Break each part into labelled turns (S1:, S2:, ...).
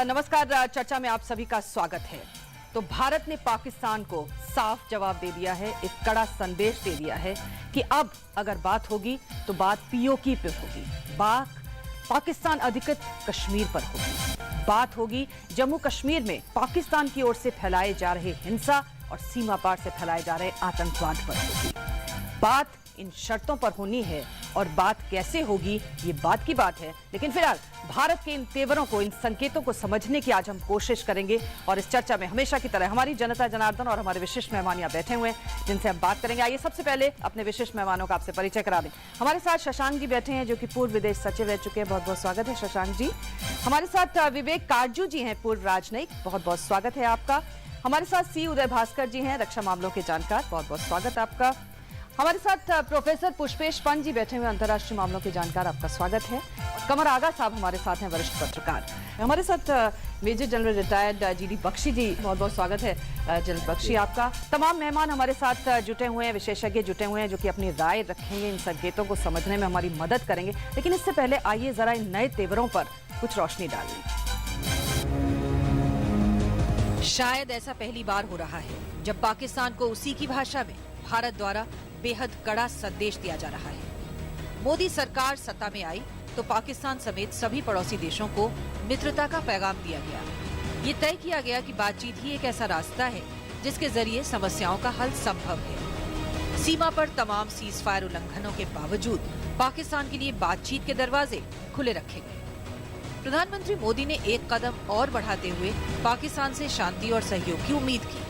S1: नमस्कार, चर्चा में आप सभी का स्वागत है। तो भारत ने पाकिस्तान को साफ जवाब दे दिया है, एक कड़ा संदेश दे दिया है कि अब अगर बात होगी तो बात पीओके पे होगी, बात पाकिस्तान अधिकृत कश्मीर पर होगी, बात होगी जम्मू कश्मीर में पाकिस्तान की ओर से फैलाए जा रहे हिंसा और सीमा पार से फैलाए जा रहे आतंकवाद पर होगी। बात इन शर्तों पर होनी है और बात कैसे होगी ये बात की बात है, लेकिन फिलहाल भारत के इन तेवरों को, इन संकेतों को समझने की आज हम कोशिश करेंगे। और इस चर्चा में हमेशा की तरह हमारी जनता जनार्दन और हमारे विशिष्ट मेहमान यहाँ बैठे हुए हैं जिनसे हम बात करेंगे। आइए सबसे पहले अपने विशिष्ट मेहमानों का आपसे परिचय करा दें। हमारे साथ शशांक जी बैठे हैं जो कि पूर्व विदेश सचिव रह चुके हैं, बहुत बहुत स्वागत है शशांक जी। हमारे साथ विवेक काटजू जी हैं, पूर्व राजनयिक, बहुत बहुत स्वागत है आपका। हमारे साथ सी उदय भास्कर जी हैं, रक्षा मामलों के जानकार, बहुत बहुत स्वागत आपका। हमारे साथ प्रोफेसर पुष्पेश पंत जी बैठे हुए, अंतर्राष्ट्रीय मामलों के जानकार, आपका स्वागत है। और कमर आगा साहब हमारे साथ हैं, वरिष्ठ पत्रकार। हमारे साथ major general retired GD Bakshi ji, बहुत बहुत स्वागत है जनरल बख्शी आपका। तमाम मेहमान हमारे साथ जुटे हुए हैं, विशेषज्ञ जुटे हुए हैं जो कि अपनी राय रखेंगे, इन संकेतों को समझने में हमारी मदद करेंगे। लेकिन इससे पहले आइए जरा इन नए तेवरों पर कुछ रोशनी डाल लें। शायद ऐसा पहली बार हो रहा है जब पाकिस्तान को उसी की भाषा में भारत द्वारा बेहद कड़ा संदेश दिया जा रहा है। मोदी सरकार सत्ता में आई तो पाकिस्तान समेत सभी पड़ोसी देशों को मित्रता का पैगाम दिया गया। ये तय किया गया कि बातचीत ही एक ऐसा रास्ता है जिसके जरिए समस्याओं का हल संभव है। सीमा पर तमाम सीज फायर उल्लंघनों के बावजूद पाकिस्तान के लिए बातचीत के दरवाजे खुले रखे गए। प्रधानमंत्री मोदी ने एक कदम और बढ़ाते हुए पाकिस्तान से शांति और सहयोग की उम्मीद की,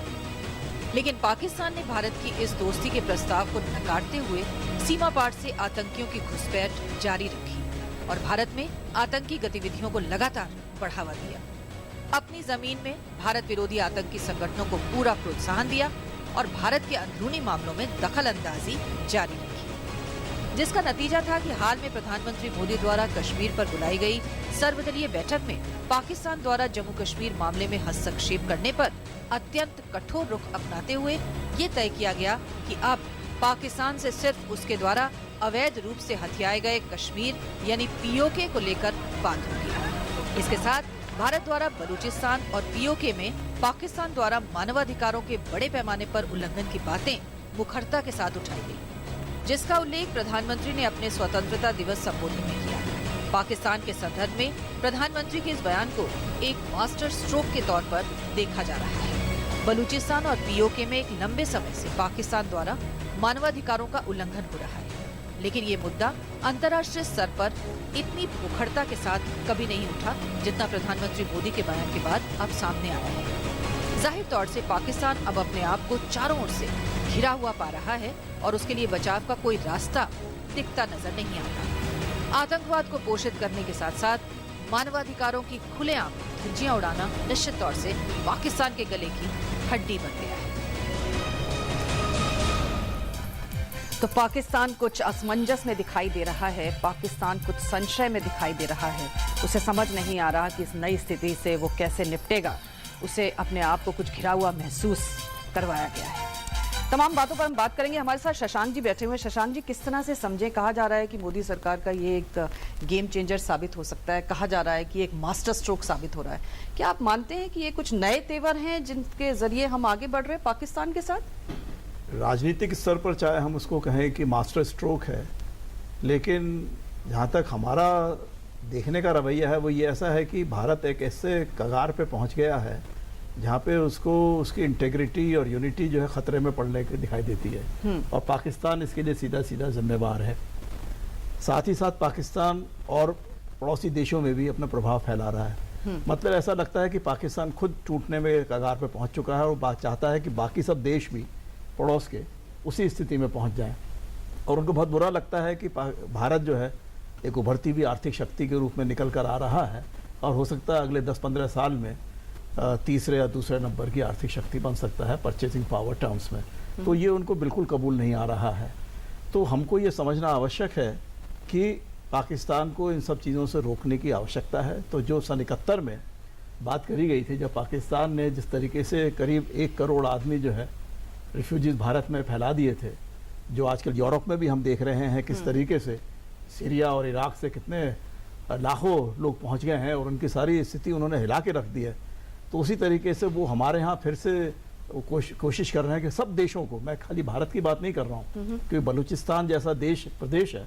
S1: लेकिन पाकिस्तान ने भारत की इस दोस्ती के प्रस्ताव को नकारते हुए सीमा पार से आतंकियों की घुसपैठ जारी रखी और भारत में आतंकी गतिविधियों को लगातार बढ़ावा दिया। अपनी जमीन में भारत विरोधी आतंकी संगठनों को पूरा प्रोत्साहन दिया और भारत के अंदरूनी मामलों में दखल अंदाजी जारी रखी, जिसका नतीजा था कि हाल में प्रधानमंत्री मोदी द्वारा कश्मीर पर बुलाई गई सर्वदलीय बैठक में पाकिस्तान द्वारा जम्मू कश्मीर मामले में हस्तक्षेप करने पर अत्यंत कठोर रुख अपनाते हुए ये तय किया गया कि अब पाकिस्तान से सिर्फ उसके द्वारा अवैध रूप से हथियाए गए कश्मीर यानी पीओके को लेकर बात होगी। इसके साथ भारत द्वारा बलूचिस्तान और पीओके में पाकिस्तान द्वारा मानवाधिकारों के बड़े पैमाने पर उल्लंघन की बातें मुखरता के साथ उठाई गई, जिसका उल्लेख प्रधानमंत्री ने अपने स्वतंत्रता दिवस संबोधन में किया। पाकिस्तान के संदर्भ में प्रधानमंत्री के इस बयान को एक मास्टर स्ट्रोक के तौर पर देखा जा रहा है। बलूचिस्तान और पीओके में एक लंबे समय से पाकिस्तान द्वारा मानवाधिकारों का उल्लंघन हो रहा है, लेकिन ये मुद्दा अंतर्राष्ट्रीय स्तर पर इतनी मुखरता के साथ कभी नहीं उठा जितना प्रधानमंत्री मोदी के बयान के बाद अब सामने आया है। जाहिर तौर से पाकिस्तान अब अपने आप को चारों ओर से घिरा हुआ पा रहा है और उसके लिए बचाव का कोई रास्ता दिखता नजर नहीं आता। आतंकवाद को पोषित करने के साथ साथ मानवाधिकारों की खुलेआम धज्जियां उड़ाना निश्चित तौर से पाकिस्तान के गले की हड्डी बन गया है। तो पाकिस्तान कुछ असमंजस में दिखाई दे रहा है, पाकिस्तान कुछ संशय में दिखाई दे रहा है। उसे समझ नहीं आ रहा कि इस नई स्थिति से वो कैसे निपटेगा। उसे अपने आप को कुछ घिरा हुआ महसूस करवाया गया है। तमाम बातों पर हम बात करेंगे। हमारे साथ शशांक जी बैठे हुए हैं। शशांक जी, किस तरह से समझे, कहा जा रहा है कि मोदी सरकार का ये एक गेम चेंजर साबित हो सकता है, कहा जा रहा है कि एक मास्टर स्ट्रोक साबित हो रहा है। क्या आप मानते हैं कि ये कुछ नए तेवर हैं जिनके जरिए हम आगे बढ़ रहे हैं पाकिस्तान के साथ?
S2: राजनीतिक स्तर पर चाहे हम उसको कहें कि मास्टर स्ट्रोक है, लेकिन जहाँ तक हमारा देखने का रवैया है वो ये ऐसा है कि भारत एक ऐसे कगार पे पहुँच गया है जहाँ पे उसको उसकी इंटेग्रिटी और यूनिटी जो है खतरे में पड़ने की दिखाई देती है और पाकिस्तान इसके लिए सीधा सीधा जिम्मेवार है। साथ ही साथ पाकिस्तान और पड़ोसी देशों में भी अपना प्रभाव फैला रहा है। मतलब ऐसा लगता है कि पाकिस्तान खुद टूटने में कगार पे पहुँच चुका है और चाहता है कि बाकी सब देश भी पड़ोस के उसी स्थिति में पहुँच जाएँ और उनको बहुत बुरा लगता है कि भारत जो है एक उभरती हुई आर्थिक शक्ति के रूप में निकल कर आ रहा है और हो सकता है अगले 10-15 साल में तीसरे या दूसरे नंबर की आर्थिक शक्ति बन सकता है परचेसिंग पावर टर्म्स में। तो ये उनको बिल्कुल कबूल नहीं आ रहा है। तो हमको ये समझना आवश्यक है कि पाकिस्तान को इन सब चीज़ों से रोकने की आवश्यकता है। तो जो सन 71 में बात करी गई थी, जब पाकिस्तान ने जिस तरीके से करीब 1 करोड़ आदमी जो है रिफ्यूजीज भारत में फैला दिए थे, जो आजकल यूरोप में भी हम देख रहे हैं किस तरीके से सीरिया और इराक से कितने लाखों लोग पहुंच गए हैं और उनकी सारी स्थिति उन्होंने हिला के रख दी है। तो उसी तरीके से वो हमारे यहाँ फिर से कोशिश कर रहे हैं कि सब देशों को, मैं खाली भारत की बात नहीं कर रहा हूँ, क्योंकि बलूचिस्तान जैसा प्रदेश है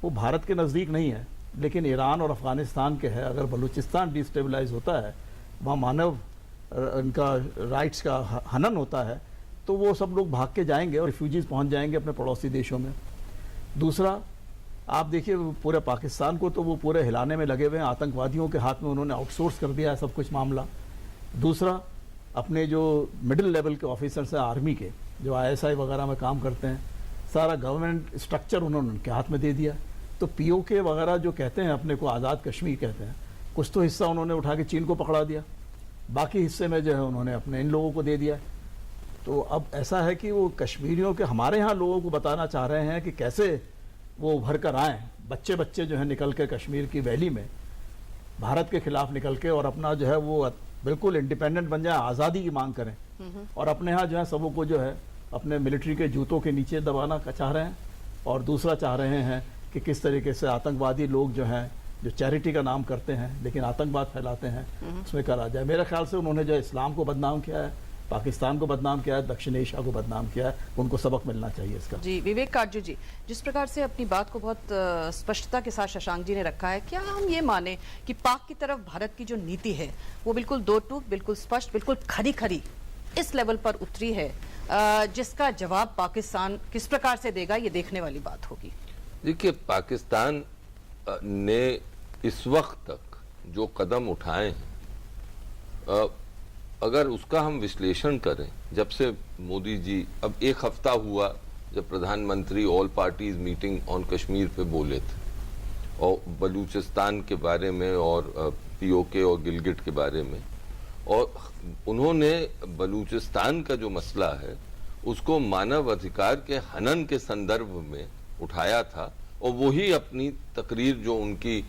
S2: वो भारत के नज़दीक नहीं है, लेकिन ईरान और अफगानिस्तान के है। अगर बलूचिस्तान डिस्टेबलाइज होता है, वहाँ मानव इनका राइट्स का हनन होता है, तो वो सब लोग भाग के जाएंगे और रिफ्यूजीज पहुँच जाएंगे अपने पड़ोसी देशों में। दूसरा, आप देखिए पूरे पाकिस्तान को तो वो पूरे हिलाने में लगे हुए हैं, आतंकवादियों के हाथ में उन्होंने आउटसोर्स कर दिया है सब कुछ मामला। दूसरा, अपने जो मिडिल लेवल के ऑफिसर्स हैं आर्मी के, जो ISI वगैरह में काम करते हैं, सारा गवर्नमेंट स्ट्रक्चर उन्होंने उनके हाथ में दे दिया। तो POK वगैरह जो कहते हैं अपने को आज़ाद कश्मीर कहते हैं, कुछ तो हिस्सा उन्होंने उठा के चीन को पकड़ा दिया, बाकी हिस्से में जो है उन्होंने अपने इन लोगों को दे दिया। तो अब ऐसा है कि वो कश्मीरियों के हमारे यहाँ लोगों को बताना चाह रहे हैं कि कैसे वो उभर कर आएँ, बच्चे जो है निकल के कश्मीर की वैली में भारत के खिलाफ निकल के और अपना जो है वो बिल्कुल इंडिपेंडेंट बन जाए, आज़ादी की मांग करें और अपने यहाँ जो है सबों को जो है अपने मिलिट्री के जूतों के नीचे दबाना चाह रहे हैं। और दूसरा चाह रहे हैं कि किस तरीके से आतंकवादी लोग जो हैं, जो चैरिटी का नाम करते हैं लेकिन आतंकवाद फैलाते हैं, उसमें करा जाए। मेरे ख्याल से उन्होंने जो इस्लाम को बदनाम किया है, पाकिस्तान को बदनाम किया है, दक्षिण एशिया को बदनाम किया है, उनको सबक मिलना चाहिए इसका।
S1: जी विवेक काटजू जी, जिस प्रकार से अपनी बात को बहुत स्पष्टता के साथ शशांक जी ने रखा है, क्या हम ये माने कि पाक की तरफ भारत की जो नीति है वो बिल्कुल दो टूक, बिल्कुल स्पष्ट, बिल्कुल खरी खरी इस लेवल पर उतरी है, जिसका जवाब पाकिस्तान किस प्रकार से देगा ये देखने वाली बात होगी।
S3: देखिए, पाकिस्तान ने इस वक्त तक जो कदम उठाए हैं, अगर उसका हम विश्लेषण करें, जब से मोदी जी, अब एक हफ्ता हुआ जब प्रधानमंत्री all parties meeting on Kashmir पे बोले थे और बलूचिस्तान के बारे में और POK और गिलगिट के बारे में, और उन्होंने बलूचिस्तान का जो मसला है उसको मानव अधिकार के हनन के संदर्भ में उठाया था, और वही अपनी तकरीर जो उनकी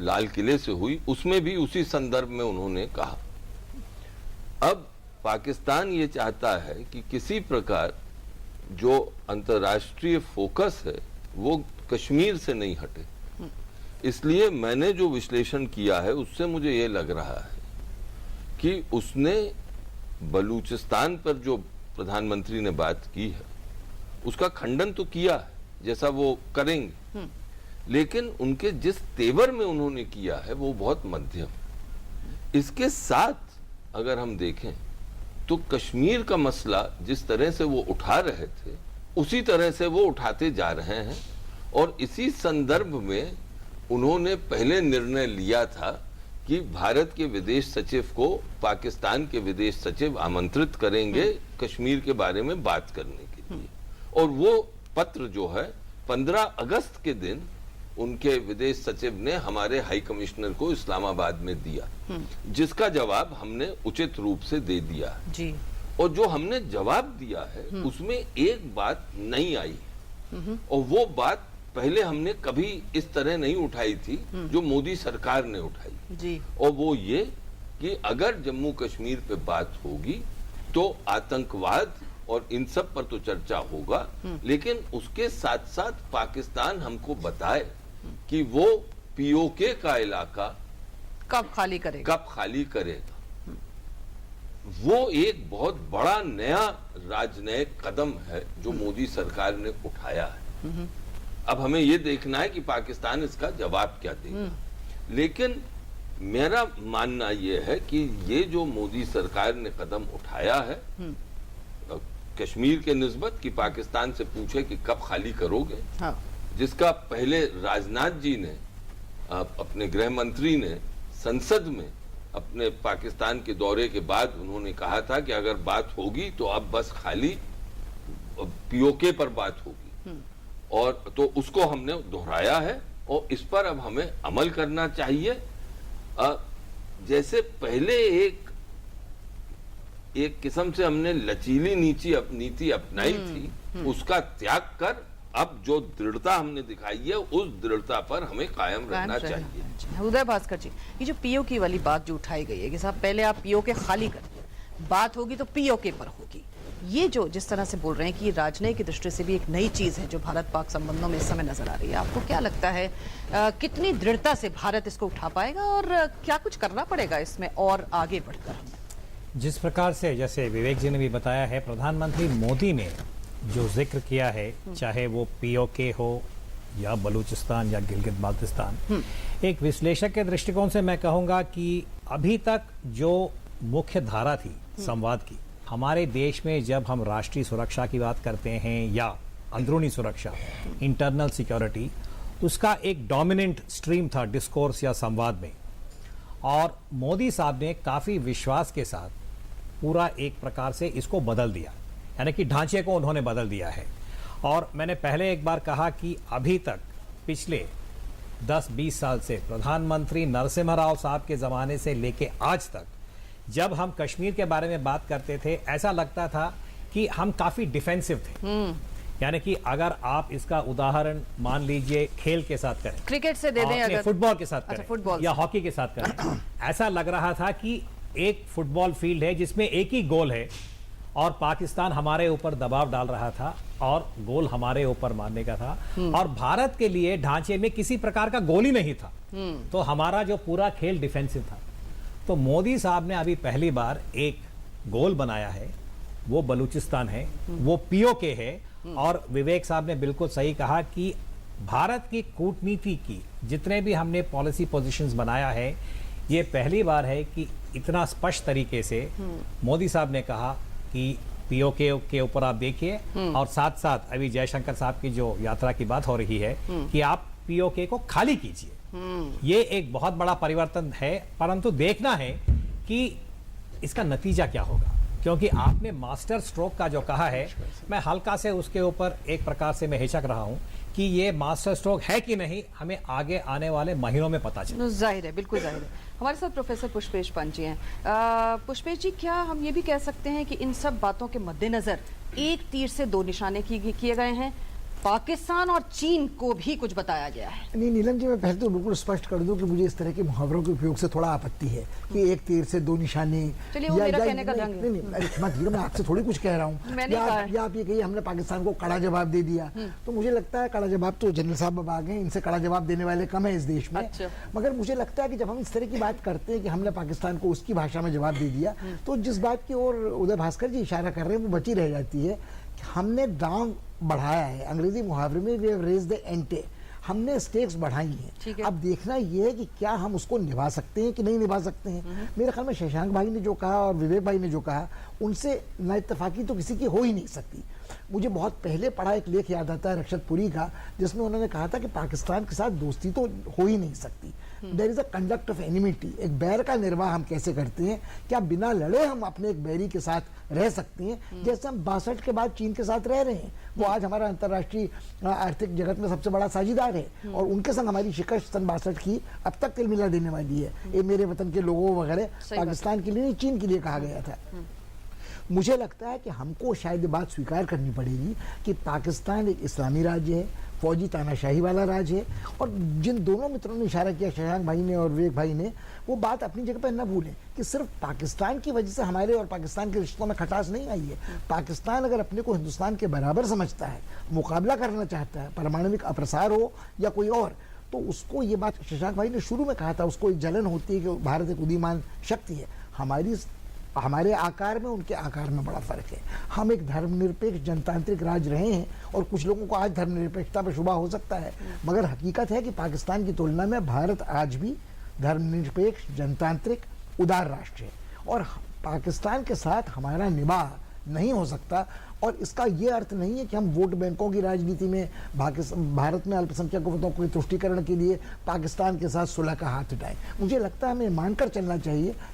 S3: लाल किले से हुई उसमें भी उसी संदर्भ में उन्होंने कहा। अब पाकिस्तान ये चाहता है कि किसी प्रकार जो अंतर्राष्ट्रीय फोकस है वो कश्मीर से नहीं हटे। इसलिए मैंने जो विश्लेषण किया है उससे मुझे ये लग रहा है कि उसने बलूचिस्तान पर जो प्रधानमंत्री ने बात की है उसका खंडन तो किया है, जैसा वो करेंगे, लेकिन उनके जिस तेवर में उन्होंने किया है वो बहुत मध्यम। इसके साथ अगर हम देखें तो कश्मीर का मसला जिस तरह से वो उठा रहे थे उसी तरह से वो उठाते जा रहे हैं, और इसी संदर्भ में उन्होंने पहले निर्णय लिया था कि भारत के विदेश सचिव को पाकिस्तान के विदेश सचिव आमंत्रित करेंगे कश्मीर के बारे में बात करने के लिए, और वो पत्र जो है 15 अगस्त के दिन उनके विदेश सचिव ने हमारे हाई कमिश्नर को इस्लामाबाद में दिया, जिसका जवाब हमने उचित रूप से दे दिया जी। और जो हमने जवाब दिया है उसमें एक बात नहीं आई, और वो बात पहले हमने कभी इस तरह नहीं उठाई थी जो मोदी सरकार ने उठाई जी। और वो ये कि अगर जम्मू कश्मीर पे बात होगी तो आतंकवाद और इन सब पर तो चर्चा होगा, लेकिन उसके साथ साथ पाकिस्तान हमको बताए कि वो POK का इलाका
S1: कब खाली करेगा। वो एक बहुत बड़ा नया राजनयिक कदम है जो मोदी सरकार ने उठाया है। अब हमें ये देखना है कि पाकिस्तान इसका जवाब क्या देगा, लेकिन मेरा मानना ये है कि ये जो मोदी सरकार ने कदम उठाया है कश्मीर के निस्बत कि पाकिस्तान से पूछे कि कब खाली करोगे, हाँ। जिसका पहले राजनाथ जी ने अपने गृह मंत्री ने संसद में अपने पाकिस्तान के दौरे के बाद उन्होंने कहा था कि अगर बात होगी तो अब बस खाली POK पर बात होगी, और तो उसको हमने दोहराया है और इस पर अब हमें अमल करना चाहिए। जैसे पहले एक किस्म से हमने लचीली नीति अपनाई थी, उसका त्याग कर अब जो दृढ़ता हमने दिखाई है उस दृढ़ता पर हमें कायम रहना चाहिए। उदय भास्कर जी, ये जो POK वाली बात जो उठाई गई है कि साहब पहले आप POK खाली करिए, बात होगी तो POK पर होगी, ये जो जिस तरह से बोल रहे हैं कि राजनयिक की दृष्टि से भी एक नई चीज है जो भारत पाक संबंधों में इस समय नजर आ रही है, आपको क्या लगता है कितनी दृढ़ता से भारत इसको उठा पाएगा और क्या कुछ करना पड़ेगा इसमें और आगे बढ़कर?
S4: जिस प्रकार से जैसे विवेक जी ने भी बताया है, प्रधानमंत्री मोदी ने जो जिक्र किया है, चाहे वो पीओके हो या बलूचिस्तान या गिलगित बाल्टिस्तान, एक विश्लेषक के दृष्टिकोण से मैं कहूंगा कि अभी तक जो मुख्य धारा थी संवाद की, हमारे देश में जब हम राष्ट्रीय सुरक्षा की बात करते हैं या अंदरूनी सुरक्षा, इंटरनल सिक्योरिटी, उसका एक डोमिनेंट स्ट्रीम था डिस्कोर्स या संवाद में। और मोदी साहब ने काफी विश्वास के साथ पूरा एक प्रकार से इसको बदल दिया, यानी कि ढांचे को उन्होंने बदल दिया है। और मैंने पहले एक बार कहा कि अभी तक पिछले 10-20 साल से प्रधानमंत्री नरसिम्हा राव साहब के जमाने से लेके आज तक जब हम कश्मीर के बारे में बात करते थे, ऐसा लगता था कि हम काफी डिफेंसिव थे। यानी कि अगर आप इसका उदाहरण मान लीजिए खेल के साथ करें,
S1: क्रिकेट से दे दें, अगर
S4: फुटबॉल के साथ करें,
S1: अच्छा, फुटबॉल
S4: या हॉकी के साथ करें, ऐसा लग रहा था कि एक फुटबॉल फील्ड है जिसमें एक ही गोल है और पाकिस्तान हमारे ऊपर दबाव डाल रहा था और गोल हमारे ऊपर मारने का था, और भारत के लिए ढांचे में किसी प्रकार का गोल ही नहीं था। तो हमारा जो पूरा खेल डिफेंसिव था। तो मोदी साहब ने अभी पहली बार एक गोल बनाया है, वो बलूचिस्तान है, वो पीओके है। और विवेक साहब ने बिल्कुल सही कहा कि भारत की कूटनीति की जितने भी हमने पॉलिसी पोजीशंस बनाया है, ये पहली बार है कि इतना स्पष्ट तरीके से मोदी साहब ने कहा कि पीओके के ऊपर आप देखिए, और साथ साथ अभी जयशंकर साहब की जो यात्रा की बात हो रही है कि आप पीओके को खाली कीजिए। ये एक बहुत बड़ा परिवर्तन है, परंतु देखना है कि इसका नतीजा क्या होगा, क्योंकि आपने मास्टर स्ट्रोक का जो कहा है, मैं हल्का से उसके ऊपर एक प्रकार से मैं हिचक रहा हूं कि ये मास्टर स्ट्रोक है कि नहीं, हमें आगे आने वाले महीनों में पता चले।
S1: जाहिर है, बिल्कुल जाहिर है। हमारे साथ प्रोफेसर पुष्पेश पंत जी हैं। पुष्पेश जी, क्या हम ये भी कह सकते हैं कि इन सब बातों के मद्देनजर एक तीर से दो निशाने किए गए हैं, पाकिस्तान और चीन को भी कुछ बताया गया है?
S5: नहीं नीलम जी, मैं पहले तो बिल्कुल स्पष्ट कर दूं कि मुझे इस तरह के मुहावरों के उपयोग से थोड़ा आपत्ति है कि एक तीर से दो निशाने।
S1: चलिए, वो मेरा कहने का ढंग है।
S5: नहीं, मैं आपसे थोड़ी कुछ कह रहा हूँ। या आप ये कहिए हमने पाकिस्तान को कड़ा जवाब दे दिया, तो मुझे लगता है कड़ा जवाब तो जनरल साहब अब आ गए, इनसे कड़ा जवाब देने वाले कम है इस देश में। मगर मुझे लगता है कि जब हम इस तरह की बात करते हैं कि हमने पाकिस्तान को उसकी भाषा में जवाब दे दिया, तो जिस बात की ओर उदय भास्कर जी इशारा कर रहे हैं वो बची रह जाती है। हमने दांव बढ़ाया है, अंग्रेजी मुहावरे में वी हैव रेज्ड द एंटे, हमने स्टेक्स बढ़ाई हैं। अब देखना यह है कि क्या हम उसको निभा सकते हैं कि नहीं निभा सकते हैं। मेरे ख्याल में शशांक भाई ने जो कहा और विवेक भाई ने जो कहा, उनसे ना इत्तेफाकी तो किसी की हो ही नहीं सकती। मुझे बहुत पहले पढ़ा एक लेख याद आता है रक्षत पुरी का, जिसमें उन्होंने कहा था कि पाकिस्तान के साथ दोस्ती तो हो ही नहीं सकती। There is a conduct of enmity. एक बैर का निर्वाह हम कैसे करते हैं, क्या बिना लड़े हम अपने एक बैरी के साथ रह सकते हैं, जैसे हम 62 के बाद चीन के साथ रह रहे हैं। वो आज हमारा अंतर्राष्ट्रीय आर्थिक जगत में सबसे बड़ा साझेदार है, और उनके संग हमारी शिकस्त सन 62 की अब तक तिलमिला देने वाली है। ये मेरे वतन के लोगों वगैरह पाकिस्तान के लिए नहीं, चीन के लिए कहा गया था। मुझे लगता है कि हमको शायद ये बात स्वीकार करनी पड़ेगी कि पाकिस्तान एक इस्लामी राज्य है, फौजी तानाशाही वाला राज्य है, और जिन दोनों मित्रों ने इशारा किया, शशांक भाई ने और विवेक भाई ने, वो बात अपनी जगह पर न भूलें कि सिर्फ पाकिस्तान की वजह से हमारे और पाकिस्तान के रिश्तों में खटास नहीं आई है। पाकिस्तान अगर अपने को हिंदुस्तान के बराबर समझता है, मुकाबला करना चाहता है, परमाणविक अप्रसार हो या कोई और, तो उसको ये बात शशांक भाई ने शुरू में कहा था, उसको एक जलन होती है कि भारत एक उदीयमान शक्ति है। हमारे आकार में उनके आकार में बड़ा फर्क है। हम एक धर्मनिरपेक्ष जनतांत्रिक राज्य रहे हैं, और कुछ लोगों को आज धर्मनिरपेक्षता पर शुबा हो सकता है, मगर हकीकत है कि पाकिस्तान की तुलना में भारत आज भी धर्मनिरपेक्ष जनतांत्रिक उदार राष्ट्र है, और पाकिस्तान के साथ हमारा निभाव नहीं हो सकता। और इसका ये अर्थ नहीं है कि हम वोट बैंकों की राजनीति में भारत में अल्पसंख्यक वोटों के तुष्टीकरण के लिए पाकिस्तान के साथ सुलह का हाथ उठाएं। मुझे लगता है हमें मानकर चलना चाहिए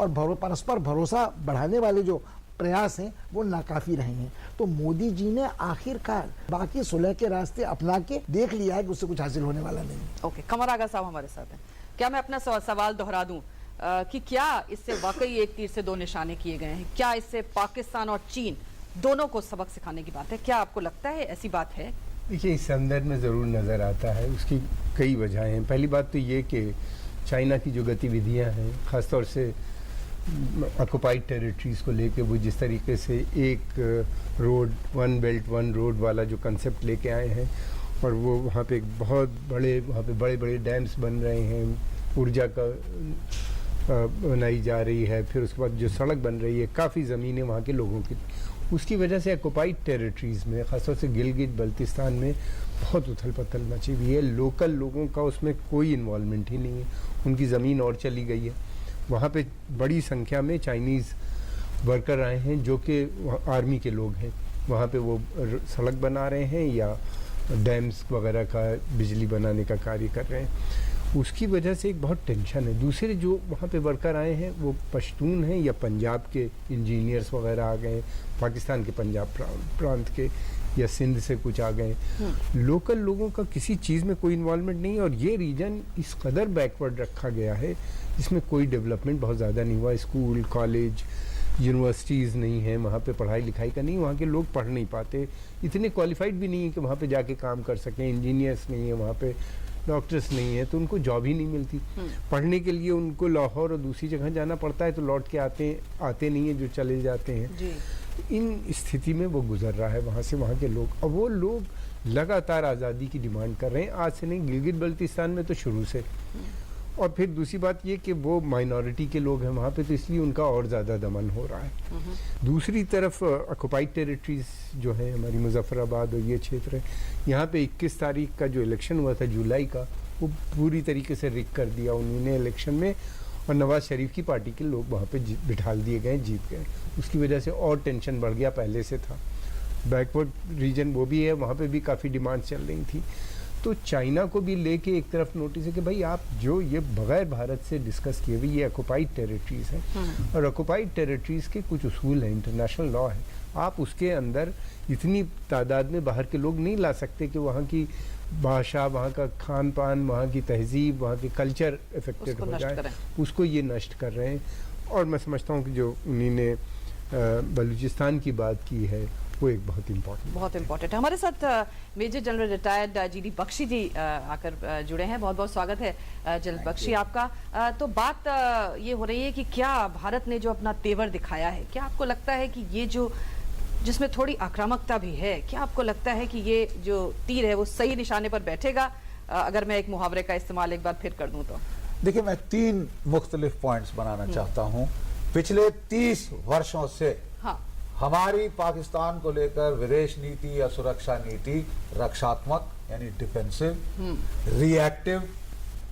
S5: और परस्पर भरोसा बढ़ाने वाले जो प्रयास हैं वो नाकाफी रहे हैं। तो मोदी जी ने आखिरकार बाकी सुलह के रास्ते अपना के देख लिया है कि उससे कुछ हासिल होने वाला नहीं।
S1: ओके, कमर आगा साहब हमारे साथ हैं। क्या मैं अपना सवाल दोहरा दूं कि क्या इससे वाकई एक तीर से दो निशाने किए गए हैं? क्या इससे पाकिस्तान और चीन दोनों को सबक सिखाने की बात है? क्या आपको लगता है ऐसी बात है?
S6: देखिए, इस संदर्भ में ज़रूर नज़र आता है। उसकी कई वजहें हैं। पहली बात तो ये कि चाइना की जो गतिविधियां हैं, ख़ासतौर से ऑक्युपाइड टेरिटरीज को लेके वो जिस तरीके से एक road, one belt one road वाला जो कंसेप्ट लेके आए हैं, और वो वहाँ पे एक बहुत बड़े बड़े डैम्स बन रहे हैं, ऊर्जा का बनाई जा रही है, फिर उसके बाद जो सड़क बन रही है, काफ़ी ज़मीनें वहाँ के लोगों की, उसकी वजह से ऑक्युपाइड टेरिटरीज़ में ख़ासतौर से गिलगित बल्तिस्तान में बहुत उथल पुथल मची हुई है। लोकल लोगों का उसमें कोई इन्वॉल्वमेंट ही नहीं है, उनकी ज़मीन और चली गई है। वहाँ पे बड़ी संख्या में चाइनीज़ वर्कर आए हैं जो कि आर्मी के लोग हैं, वहाँ पे वो सड़क बना रहे हैं या डैम्स वगैरह का बिजली बनाने का कार्य कर रहे हैं। उसकी वजह से एक बहुत टेंशन है। दूसरे जो वहाँ पे वर्कर आए हैं वो पश्तून हैं या पंजाब के इंजीनियर्स वगैरह आ गए, पाकिस्तान के पंजाब प्रांत के या सिंध से कुछ आ गए। लोकल लोगों का किसी चीज़ में कोई इन्वॉल्वमेंट नहीं है, और ये रीजन इस कदर बैकवर्ड रखा गया है जिसमें कोई डेवलपमेंट बहुत ज़्यादा नहीं हुआ। स्कूल, कॉलेज, यूनिवर्सिटीज़ नहीं है, वहाँ पे पढ़ाई लिखाई का नहीं, वहाँ के लोग पढ़ नहीं पाते, इतने क्वालिफाइड भी नहीं है कि वहाँ पे जाके काम कर सकें। इंजीनियर्स नहीं है वहाँ पे, डॉक्टर्स नहीं है, तो उनको जॉब ही नहीं मिलती। पढ़ने के लिए उनको लाहौर और दूसरी जगह जाना पड़ता है, तो लौट के आते नहीं है, जो चले जाते हैं जी। इन स्थिति में वो गुजर रहा है वहाँ से, वहाँ के लोग। और वो लोग लगातार आज़ादी की डिमांड कर रहे हैं, आज से नहीं, गिलगित बल्तिस्तान में तो शुरू से। और फिर दूसरी बात ये कि वो माइनॉरिटी के लोग हैं वहाँ पे, तो इसलिए उनका और ज़्यादा दमन हो रहा है। दूसरी तरफ ऑक्युपाइड टेरिटरीज जो है हमारी मुजफ्फराबाद और ये क्षेत्र है, यहाँ पे 21 तारीख का जो इलेक्शन हुआ था जुलाई का, वो पूरी तरीके से रिग कर दिया उन्होंने इलेक्शन में, और नवाज शरीफ की पार्टी के लोग वहाँ पे बिठाल दिए गए, जीत गए। उसकी वजह से और टेंशन बढ़ गया, पहले से था। बैकवर्ड रीजन वो भी है, वहाँ पे भी काफ़ी डिमांड चल रही थी। तो चाइना को भी लेके एक तरफ नोटिस है कि भाई आप जो ये बगैर भारत से डिस्कस किए हुए ये ऑक्युपाइड टेरिटरीज हैं, और ऑक्युपाइड टेरिटरीज के कुछ उसूल हैं, इंटरनेशनल लॉ है, आप उसके अंदर इतनी तादाद में बाहर के लोग नहीं ला सकते कि वहाँ की भाषा, वहाँ का खान पान, वहाँ की तहजीब, वहाँ की कल्चर इफेक्टेड हो जाए, उसको ये नष्ट कर रहे हैं। और मैं समझता हूँ कि जो उन्हीं ने बलूचिस्तान की बात की है वो एक बहुत इम्पोर्टेंट है। हमारे साथ
S1: major general retired GD Bakshi ji आकर जुड़े हैं। बहुत बहुत स्वागत है जनरल बख्शी आपका। तो बात ये हो रही है कि क्या भारत ने जो अपना तेवर दिखाया है, क्या आपको लगता है कि ये जो जिसमें थोड़ी आक्रामकता भी है, क्या आपको लगता है कि ये जो तीर है वो सही निशाने पर बैठेगा? अगर मैं एक मुहावरे का इस्तेमाल एक बार फिर कर दूं तो
S7: देखिए, मैं 3 मुख्तलिफ पॉइंट्स बनाना चाहता हूं। पिछले 30 वर्षों से हमारी पाकिस्तान को लेकर विदेश नीति या सुरक्षा नीति रक्षात्मक यानी डिफेंसिव, रिएक्टिव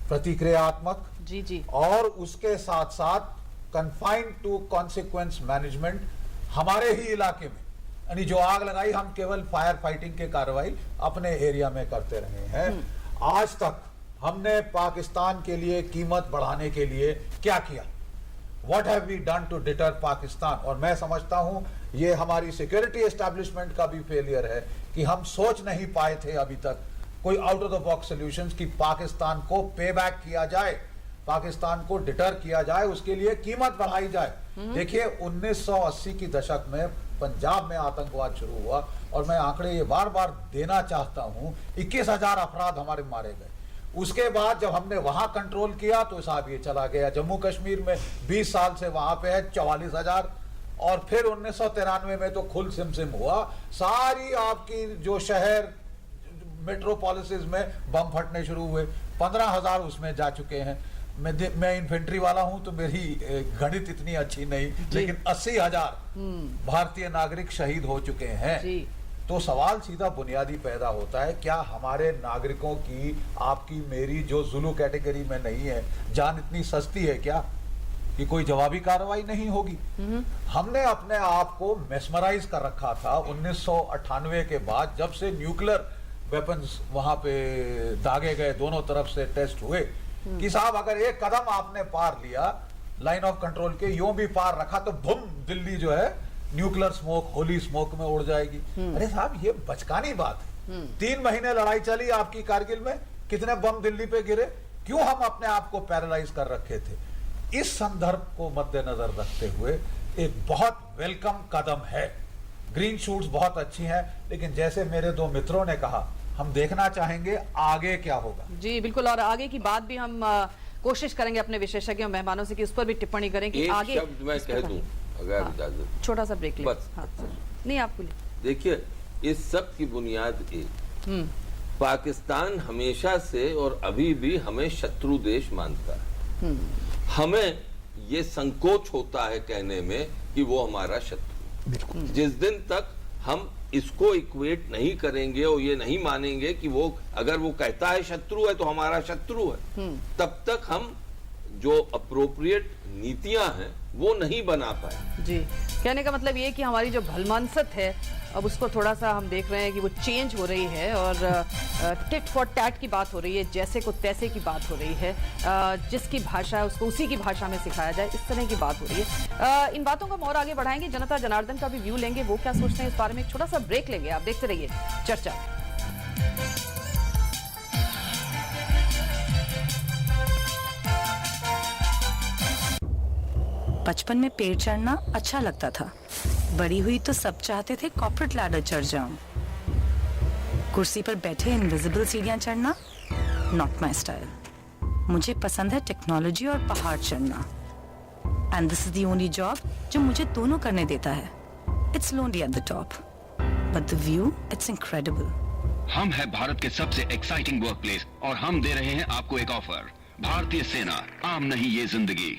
S7: प्रतिक्रियात्मक
S1: जी,
S7: और उसके साथ साथ कन्फाइंड टू कॉन्सिक्वेंस मैनेजमेंट हमारे ही इलाके में, यानी जो आग लगाई हम केवल फायर फाइटिंग के कार्रवाई अपने एरिया में करते रहे हैं। आज तक हमने पाकिस्तान के लिए कीमत बढ़ाने के लिए क्या किया? What have we done to deter Pakistan? और मैं समझता हूं ये हमारी सिक्योरिटी एस्टैब्लिशमेंट का भी फेलियर है कि हम सोच नहीं पाए थे अभी तक कोई out of the box solutions कि पाकिस्तान को पे बैक किया जाए, पाकिस्तान को डिटर किया जाए, उसके लिए कीमत बढ़ाई जाए। देखिए 1980 की दशक में पंजाब में आतंकवाद शुरू हुआ, और मैं आंकड़े ये बार बार देना चाहता हूं, 21,000 अफराद हमारे मारे गए। उसके बाद जब हमने वहां कंट्रोल किया तो साहब ये चला गया। जम्मू कश्मीर में 20 साल से वहां पे है 44,000, और फिर 1993 में तो खुल सिमसिम हुआ। सारी आपकी जो शहर मेट्रोपोलिसिस में बम फटने शुरू हुए, 15,000 उसमें जा चुके हैं। मैं इन्फेंट्री वाला हूं तो मेरी गणित इतनी अच्छी नहीं, लेकिन 80,000 भारतीय नागरिक शहीद हो चुके हैं। तो सवाल सीधा बुनियादी पैदा होता है, क्या हमारे नागरिकों की, आपकी, मेरी जो जुलू कैटेगरी में नहीं है, जान इतनी सस्ती है क्या कि कोई जवाबी कार्रवाई नहीं होगी? हमने अपने आप को मेस्मराइज कर रखा था 1998 के बाद, जब से न्यूक्लियर वेपन्स वहां पे दागे गए, दोनों तरफ से टेस्ट हुए, कि साहब अगर एक कदम आपने पार लिया लाइन ऑफ कंट्रोल के, यूं भी पार रखा तो बुम, दिल्ली जो है न्यूक्लियर स्मोक, होली स्मोक में उड़ जाएगी। अरे साहब ये बचकानी बात है। 3 महीने लड़ाई चली आपकी कारगिल में, कितने बम दिल्ली पे गिरे? क्यों हम अपने आप को पैरालाइज कर रखे थे? इस संदर्भ को मद्देनजर रखते हुए एक बहुत वेलकम कदम है। ग्रीन शूट्स बहुत अच्छी हैं, लेकिन जैसे मेरे 2 मित्रों ने कहा, हम देखना चाहेंगे आगे क्या होगा।
S1: जी बिल्कुल, और आगे की बात भी हम कोशिश करेंगे अपने विशेषज्ञों मेहमानों से कि उस पर भी टिप्पणी करें कि
S3: एक
S1: आगे
S3: शब्द मैं कह दूं अगर इजाजत।
S1: छोटा सा ब्रेक ले।
S3: बस।
S1: हाँ, नहीं आप बोलिए।
S3: देखिए, इस सब की बुनियाद एक, पाकिस्तान हमेशा से और अभी भी हमें शत्रु देश मानता है। हमें ये संकोच होता है कहने में कि वो हमारा शत्रु। जिस दिन तक हम इसको इक्वेट नहीं करेंगे और ये नहीं मानेंगे कि वो अगर वो कहता है शत्रु है तो हमारा शत्रु है, तब तक हम जो अप्रोप्रिएट नीतियां हैं वो नहीं बना पाए।
S1: जी, कहने का मतलब ये कि हमारी जो भलमानसत है अब उसको थोड़ा सा हम देख रहे हैं कि वो चेंज हो रही है और टिट फॉर टैट की बात हो रही है, जैसे को तैसे की बात हो रही है, जिसकी भाषा है उसको उसी की भाषा में सिखाया जाए, इस तरह की बात हो रही है। इन बातों को हम और आगे बढ़ाएंगे, जनता जनार्दन का भी व्यू लेंगे, वो क्या सोचते हैं इस बारे में। एक छोटा सा ब्रेक लेंगे, आप देखते रहिए चर्चा।
S8: बचपन में पेड़ चढ़ना अच्छा लगता था, बड़ी हुई तो सब चाहते थे कॉर्पोरेट लैडर चढ़ जाऊं। कुर्सी पर बैठे इनविजिबल सीढ़ियां चढ़ना नॉट माय स्टाइल। मुझे पसंद है टेक्नोलॉजी और पहाड़ चढ़ना, and this is the only job जो मुझे दोनों करने देता है। It's lonely at the top but the view it's incredible.
S9: हम है भारत के सबसे एक्साइटिंग वर्क प्लेस और हम दे रहे हैं आपको एक ऑफर। भारतीय सेना, आम नहीं ये जिंदगी।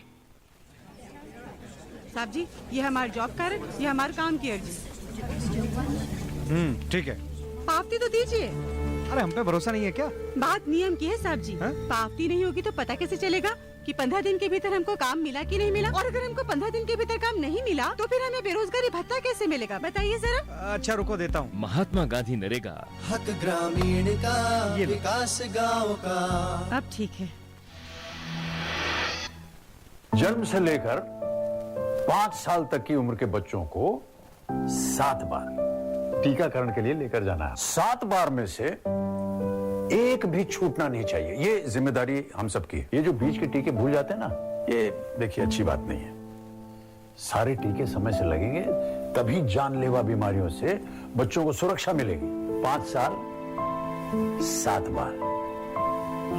S10: साहब जी, ये हमारा जॉब कार्ड, ये हमारा काम की अर्जी।
S11: ठीक है।
S10: पावती तो दीजिए।
S11: अरे हम पे भरोसा नहीं है क्या?
S10: बात नियम की है साहब जी। पावती नहीं होगी तो पता कैसे चलेगा कि 15 दिन के भीतर हमको काम मिला कि नहीं मिला? और अगर हमको 15 दिन के भीतर काम नहीं मिला तो फिर हमें बेरोजगारी भत्ता कैसे मिलेगा, बताइए जरा।
S11: अच्छा रुको, देता हूँ।
S12: महात्मा गांधी नरेगा,
S13: हक ग्रामीण का, विकास गाँव का।
S10: अब ठीक है।
S14: जन्म से लेकर 5 साल तक की उम्र के बच्चों को 7 बार टीकाकरण के लिए लेकर जाना है। 7 बार में से एक भी छूटना नहीं चाहिए। ये जिम्मेदारी हम सबकी है। ये जो बीच के टीके भूल जाते हैं ना, ये देखिए अच्छी बात नहीं है। सारे टीके समय से लगेंगे, तभी जानलेवा बीमारियों से बच्चों को सुरक्षा मिलेगी। 5 साल 7 बार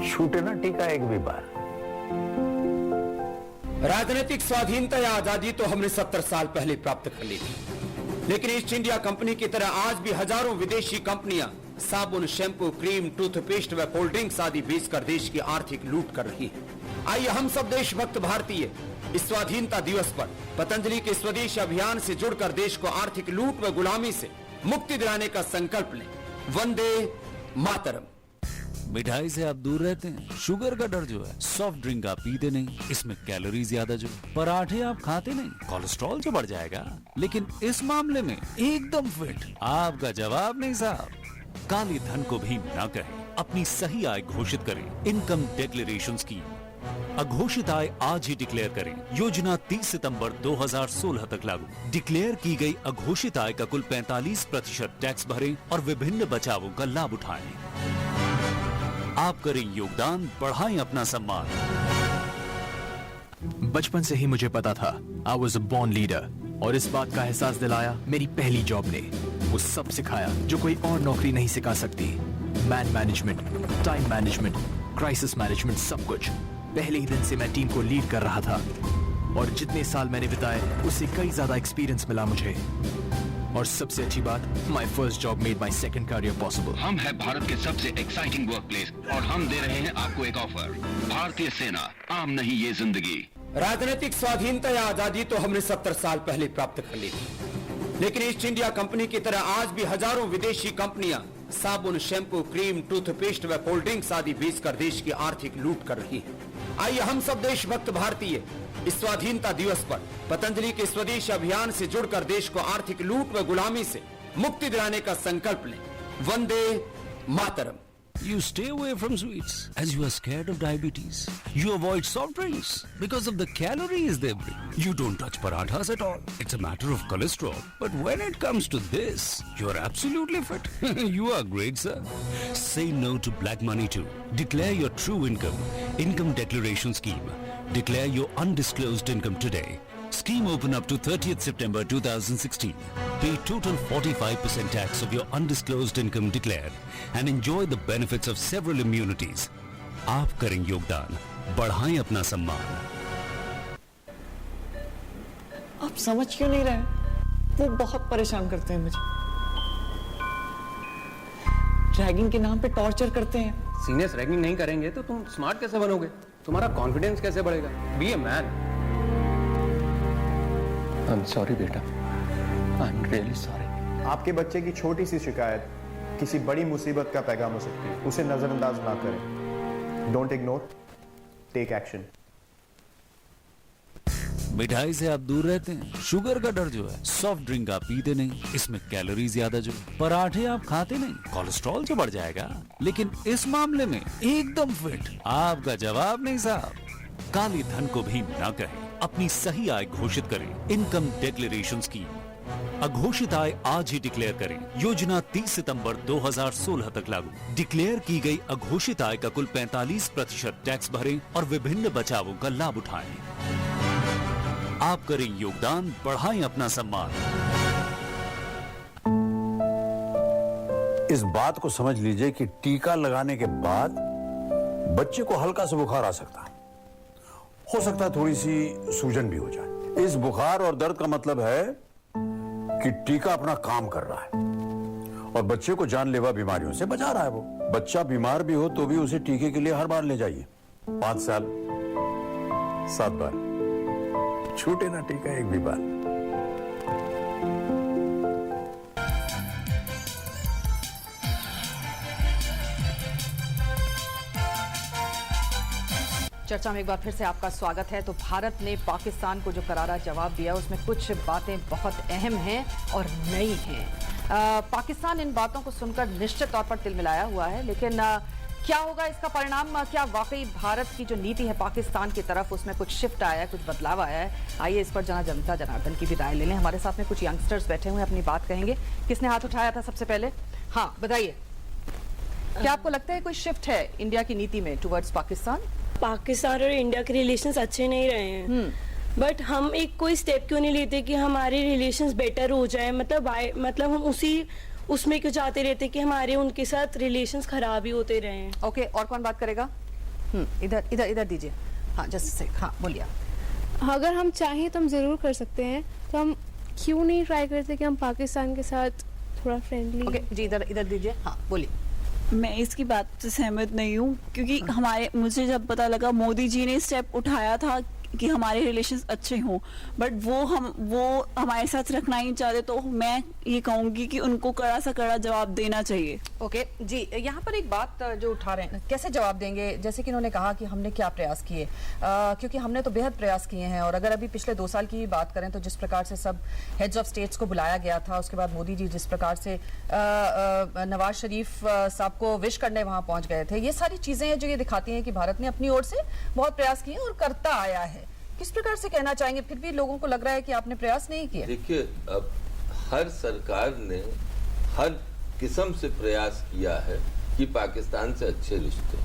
S14: छूटे ना टीका एक भी बार।
S15: राजनीतिक स्वाधीनता या आजादी तो हमने 70 साल पहले प्राप्त कर ली थी, लेकिन ईस्ट इंडिया कंपनी की तरह आज भी हजारों विदेशी कंपनियां साबुन, शैम्पू, क्रीम, टूथपेस्ट व कोल्ड ड्रिंक्स आदि बेचकर देश की आर्थिक लूट कर रही है। आइए हम सब देशभक्त भारतीय इस स्वाधीनता दिवस पर पतंजलि के स्वदेश अभियान से जुड़कर देश को आर्थिक लूट व गुलामी से मुक्ति दिलाने का संकल्प लें। वंदे मातरम।
S12: मिठाई से आप दूर रहते हैं, शुगर का डर जो है, सॉफ्ट ड्रिंक आप पीते नहीं, इसमें कैलोरी ज्यादा जो, पराठे आप खाते नहीं, कोलेस्ट्रॉल जो बढ़ जाएगा। लेकिन इस मामले में एकदम फिट। आपका जवाब नहीं साहब। काले धन को भीम ना कहें, अपनी सही आय घोषित करें। इनकम डिक्लेरेशन स्कीम, अघोषित आय आज ही डिक्लेयर करें। योजना 30 सितंबर 2016 तक लागू। डिक्लेयर की गई अघोषित आय का कुल 45% टैक्स भरें और विभिन्न बचावों का लाभ उठाएं। आप करें योगदान, बढ़ाएं अपना सम्मान।
S16: बचपन से ही मुझे पता था I was a born leader, और इस बात का एहसास दिलाया मेरी पहली जॉब ने। वो सब सिखाया जो कोई और नौकरी नहीं सिखा सकती। Man management, time management, crisis management, सब कुछ। पहले ही दिन से मैं टीम को लीड कर रहा था, और जितने साल मैंने बिताए उससे कई ज्यादा एक्सपीरियंस मिला मुझे। और सबसे अच्छी बात, my first job made my second career possible.
S9: हम है भारत के सबसे एक्साइटिंग वर्क प्लेस और हम दे रहे हैं आपको एक ऑफर। भारतीय सेना, आम नहीं ये जिंदगी।
S15: राजनीतिक स्वाधीनता या आजादी तो हमने 70 साल पहले प्राप्त कर ली थी, लेकिन ईस्ट इंडिया कंपनी की तरह आज भी हजारों विदेशी कंपनियां साबुन, शैम्पू, क्रीम, टूथपेस्ट व कोल्ड ड्रिंक्स आदि बेचकर देश की आर्थिक लूट कर रही है। आइए हम सब देशभक्त भारतीय इस स्वाधीनता दिवस पर पतंजलि के स्वदेश अभियान से जुड़कर देश को आर्थिक लूट व गुलामी से मुक्ति दिलाने का संकल्प लें। Vande Mataram.
S12: You stay away from sweets as you are scared of diabetes. You avoid soft drinks because of the calories they bring. You don't touch parathas at all. It's a matter of cholesterol. But when it comes to this, you are absolutely fit. You are great, sir. Say no to black money too. Declare your true income. Income declaration scheme. Declare your undisclosed income today. Scheme open up to 30th September 2016. Pay total 45% tax of your undisclosed income declared and enjoy the benefits of several immunities. आप करें योगदान, बढ़ाएं अपना सम्मान।
S17: आप समझ क्यों नहीं रहे? वो बहुत परेशान करते हैं मुझे, रैगिंग के नाम पे टॉर्चर करते हैं।
S18: सीनियर्स रैगिंग नहीं करेंगे तो तुम स्मार्ट कैसे बनोगे? तुम्हारा कॉन्फिडेंस कैसे बढ़ेगा? Be a man. I am sorry बेटा, आई एम रियली सॉरी।
S19: आपके बच्चे की छोटी सी शिकायत किसी बड़ी मुसीबत का पैगाम हो सकती है, उसे नजरअंदाज ना करें। Don't ignore, take action.
S12: मिठाई से आप दूर रहते हैं, शुगर का डर जो है, सॉफ्ट ड्रिंक आप पीते नहीं, इसमें कैलोरीज ज्यादा जो, पराठे आप खाते नहीं, कोलेस्ट्रॉल जो बढ़ जाएगा। लेकिन इस मामले में एकदम फिट। आपका जवाब नहीं साहब। काले धन को भी ना कहें, अपनी सही आय घोषित करें। इनकम डिक्लेरेशन स्कीम, अघोषित आय आज ही डिक्लेयर करें। योजना 30 सितंबर 2016 तक लागू। डिक्लेयर की गई अघोषित आय का कुल 45% टैक्स भरें और विभिन्न बचावों का लाभ उठाएं। आप करें योगदान, बढ़ाएं अपना सम्मान।
S14: इस बात को समझ लीजिए कि टीका लगाने के बाद बच्चे को हल्का सा बुखार आ सकता है, हो सकता है थोड़ी सी सूजन भी हो जाए। इस बुखार और दर्द का मतलब है कि टीका अपना काम कर रहा है और बच्चे को जानलेवा बीमारियों से बचा रहा है। वो बच्चा बीमार भी हो तो भी उसे टीके के लिए हर बार ले जाइए। 5 साल 7 बार, छूटे ना टीका एक भी बार।
S1: चर्चा में एक बार फिर से आपका स्वागत है। तो भारत ने पाकिस्तान को जो करारा जवाब दिया उसमें कुछ बातें बहुत अहम हैं और नई हैं। पाकिस्तान इन बातों को सुनकर निश्चित तौर पर तिलमिलाया हुआ है, लेकिन क्या होगा इसका परिणाम? क्या वाकई भारत की जो नीति है पाकिस्तान की तरफ उसमें कुछ शिफ्ट आया है, कुछ बदलाव आया है? आइए इस पर जनता जनार्दन की भी राय ले लें। हमारे साथ में कुछ यंगस्टर्स बैठे हुए हैं, अपनी बात कहेंगे। किसने हाथ उठाया था सबसे पहले? हाँ बताइए, क्या आपको लगता है कोई शिफ्ट है इंडिया की नीति में टुवर्ड्स पाकिस्तान?
S20: पाकिस्तान और इंडिया के रिलेशंस अच्छे नहीं रहे हैं, बट हम एक कोई स्टेप क्यों नहीं लेते कि हमारे रिलेशंस बेटर हो जाए? मतलब हम उसमें क्यों चाहते रहते कि हमारे उनके साथ रिलेशंस खराब ही होते रहे?
S1: ओके, और कौन बात करेगा? इधर दीजिए। हाँ जस्ट से, हाँ बोलिए।
S21: अगर हम चाहें तो हम जरूर कर सकते हैं, तो हम क्यों नहीं ट्राई करते कि हम पाकिस्तान के साथ थोड़ा फ्रेंडली?
S1: ओके जी, इधर दीजिए। हाँ बोलिए।
S22: मैं इसकी बात से सहमत नहीं हूँ, क्योंकि मुझे जब पता लगा मोदी जी ने स्टेप उठाया था कि हमारे रिलेशंस अच्छे हों, बट वो हमारे साथ रखना ही चाहते, तो मैं ये कहूंगी कि उनको कड़ा सा कड़ा जवाब देना चाहिए।
S1: ओके जी, यहाँ पर एक बात जो उठा रहे हैं, कैसे जवाब देंगे? जैसे कि इन्होंने कहा कि हमने क्या प्रयास किए, क्योंकि हमने तो बेहद प्रयास किए हैं। और अगर अभी पिछले 2 साल की बात करें तो जिस प्रकार से सब हेड्स ऑफ स्टेट्स को बुलाया गया था, उसके बाद मोदी जी जिस प्रकार से नवाज शरीफ साहब को विश करने वहां पहुंच गए थे, ये सारी चीजें हैं जो ये दिखाती हैं कि भारत ने अपनी ओर से बहुत प्रयास किए और करता आया है। किस प्रकार से कहना चाहेंगे? फिर भी लोगों को लग रहा है कि आपने प्रयास नहीं किया।
S3: देखिए, अब हर सरकार ने हर किस्म से प्रयास किया है कि पाकिस्तान से अच्छे रिश्ते,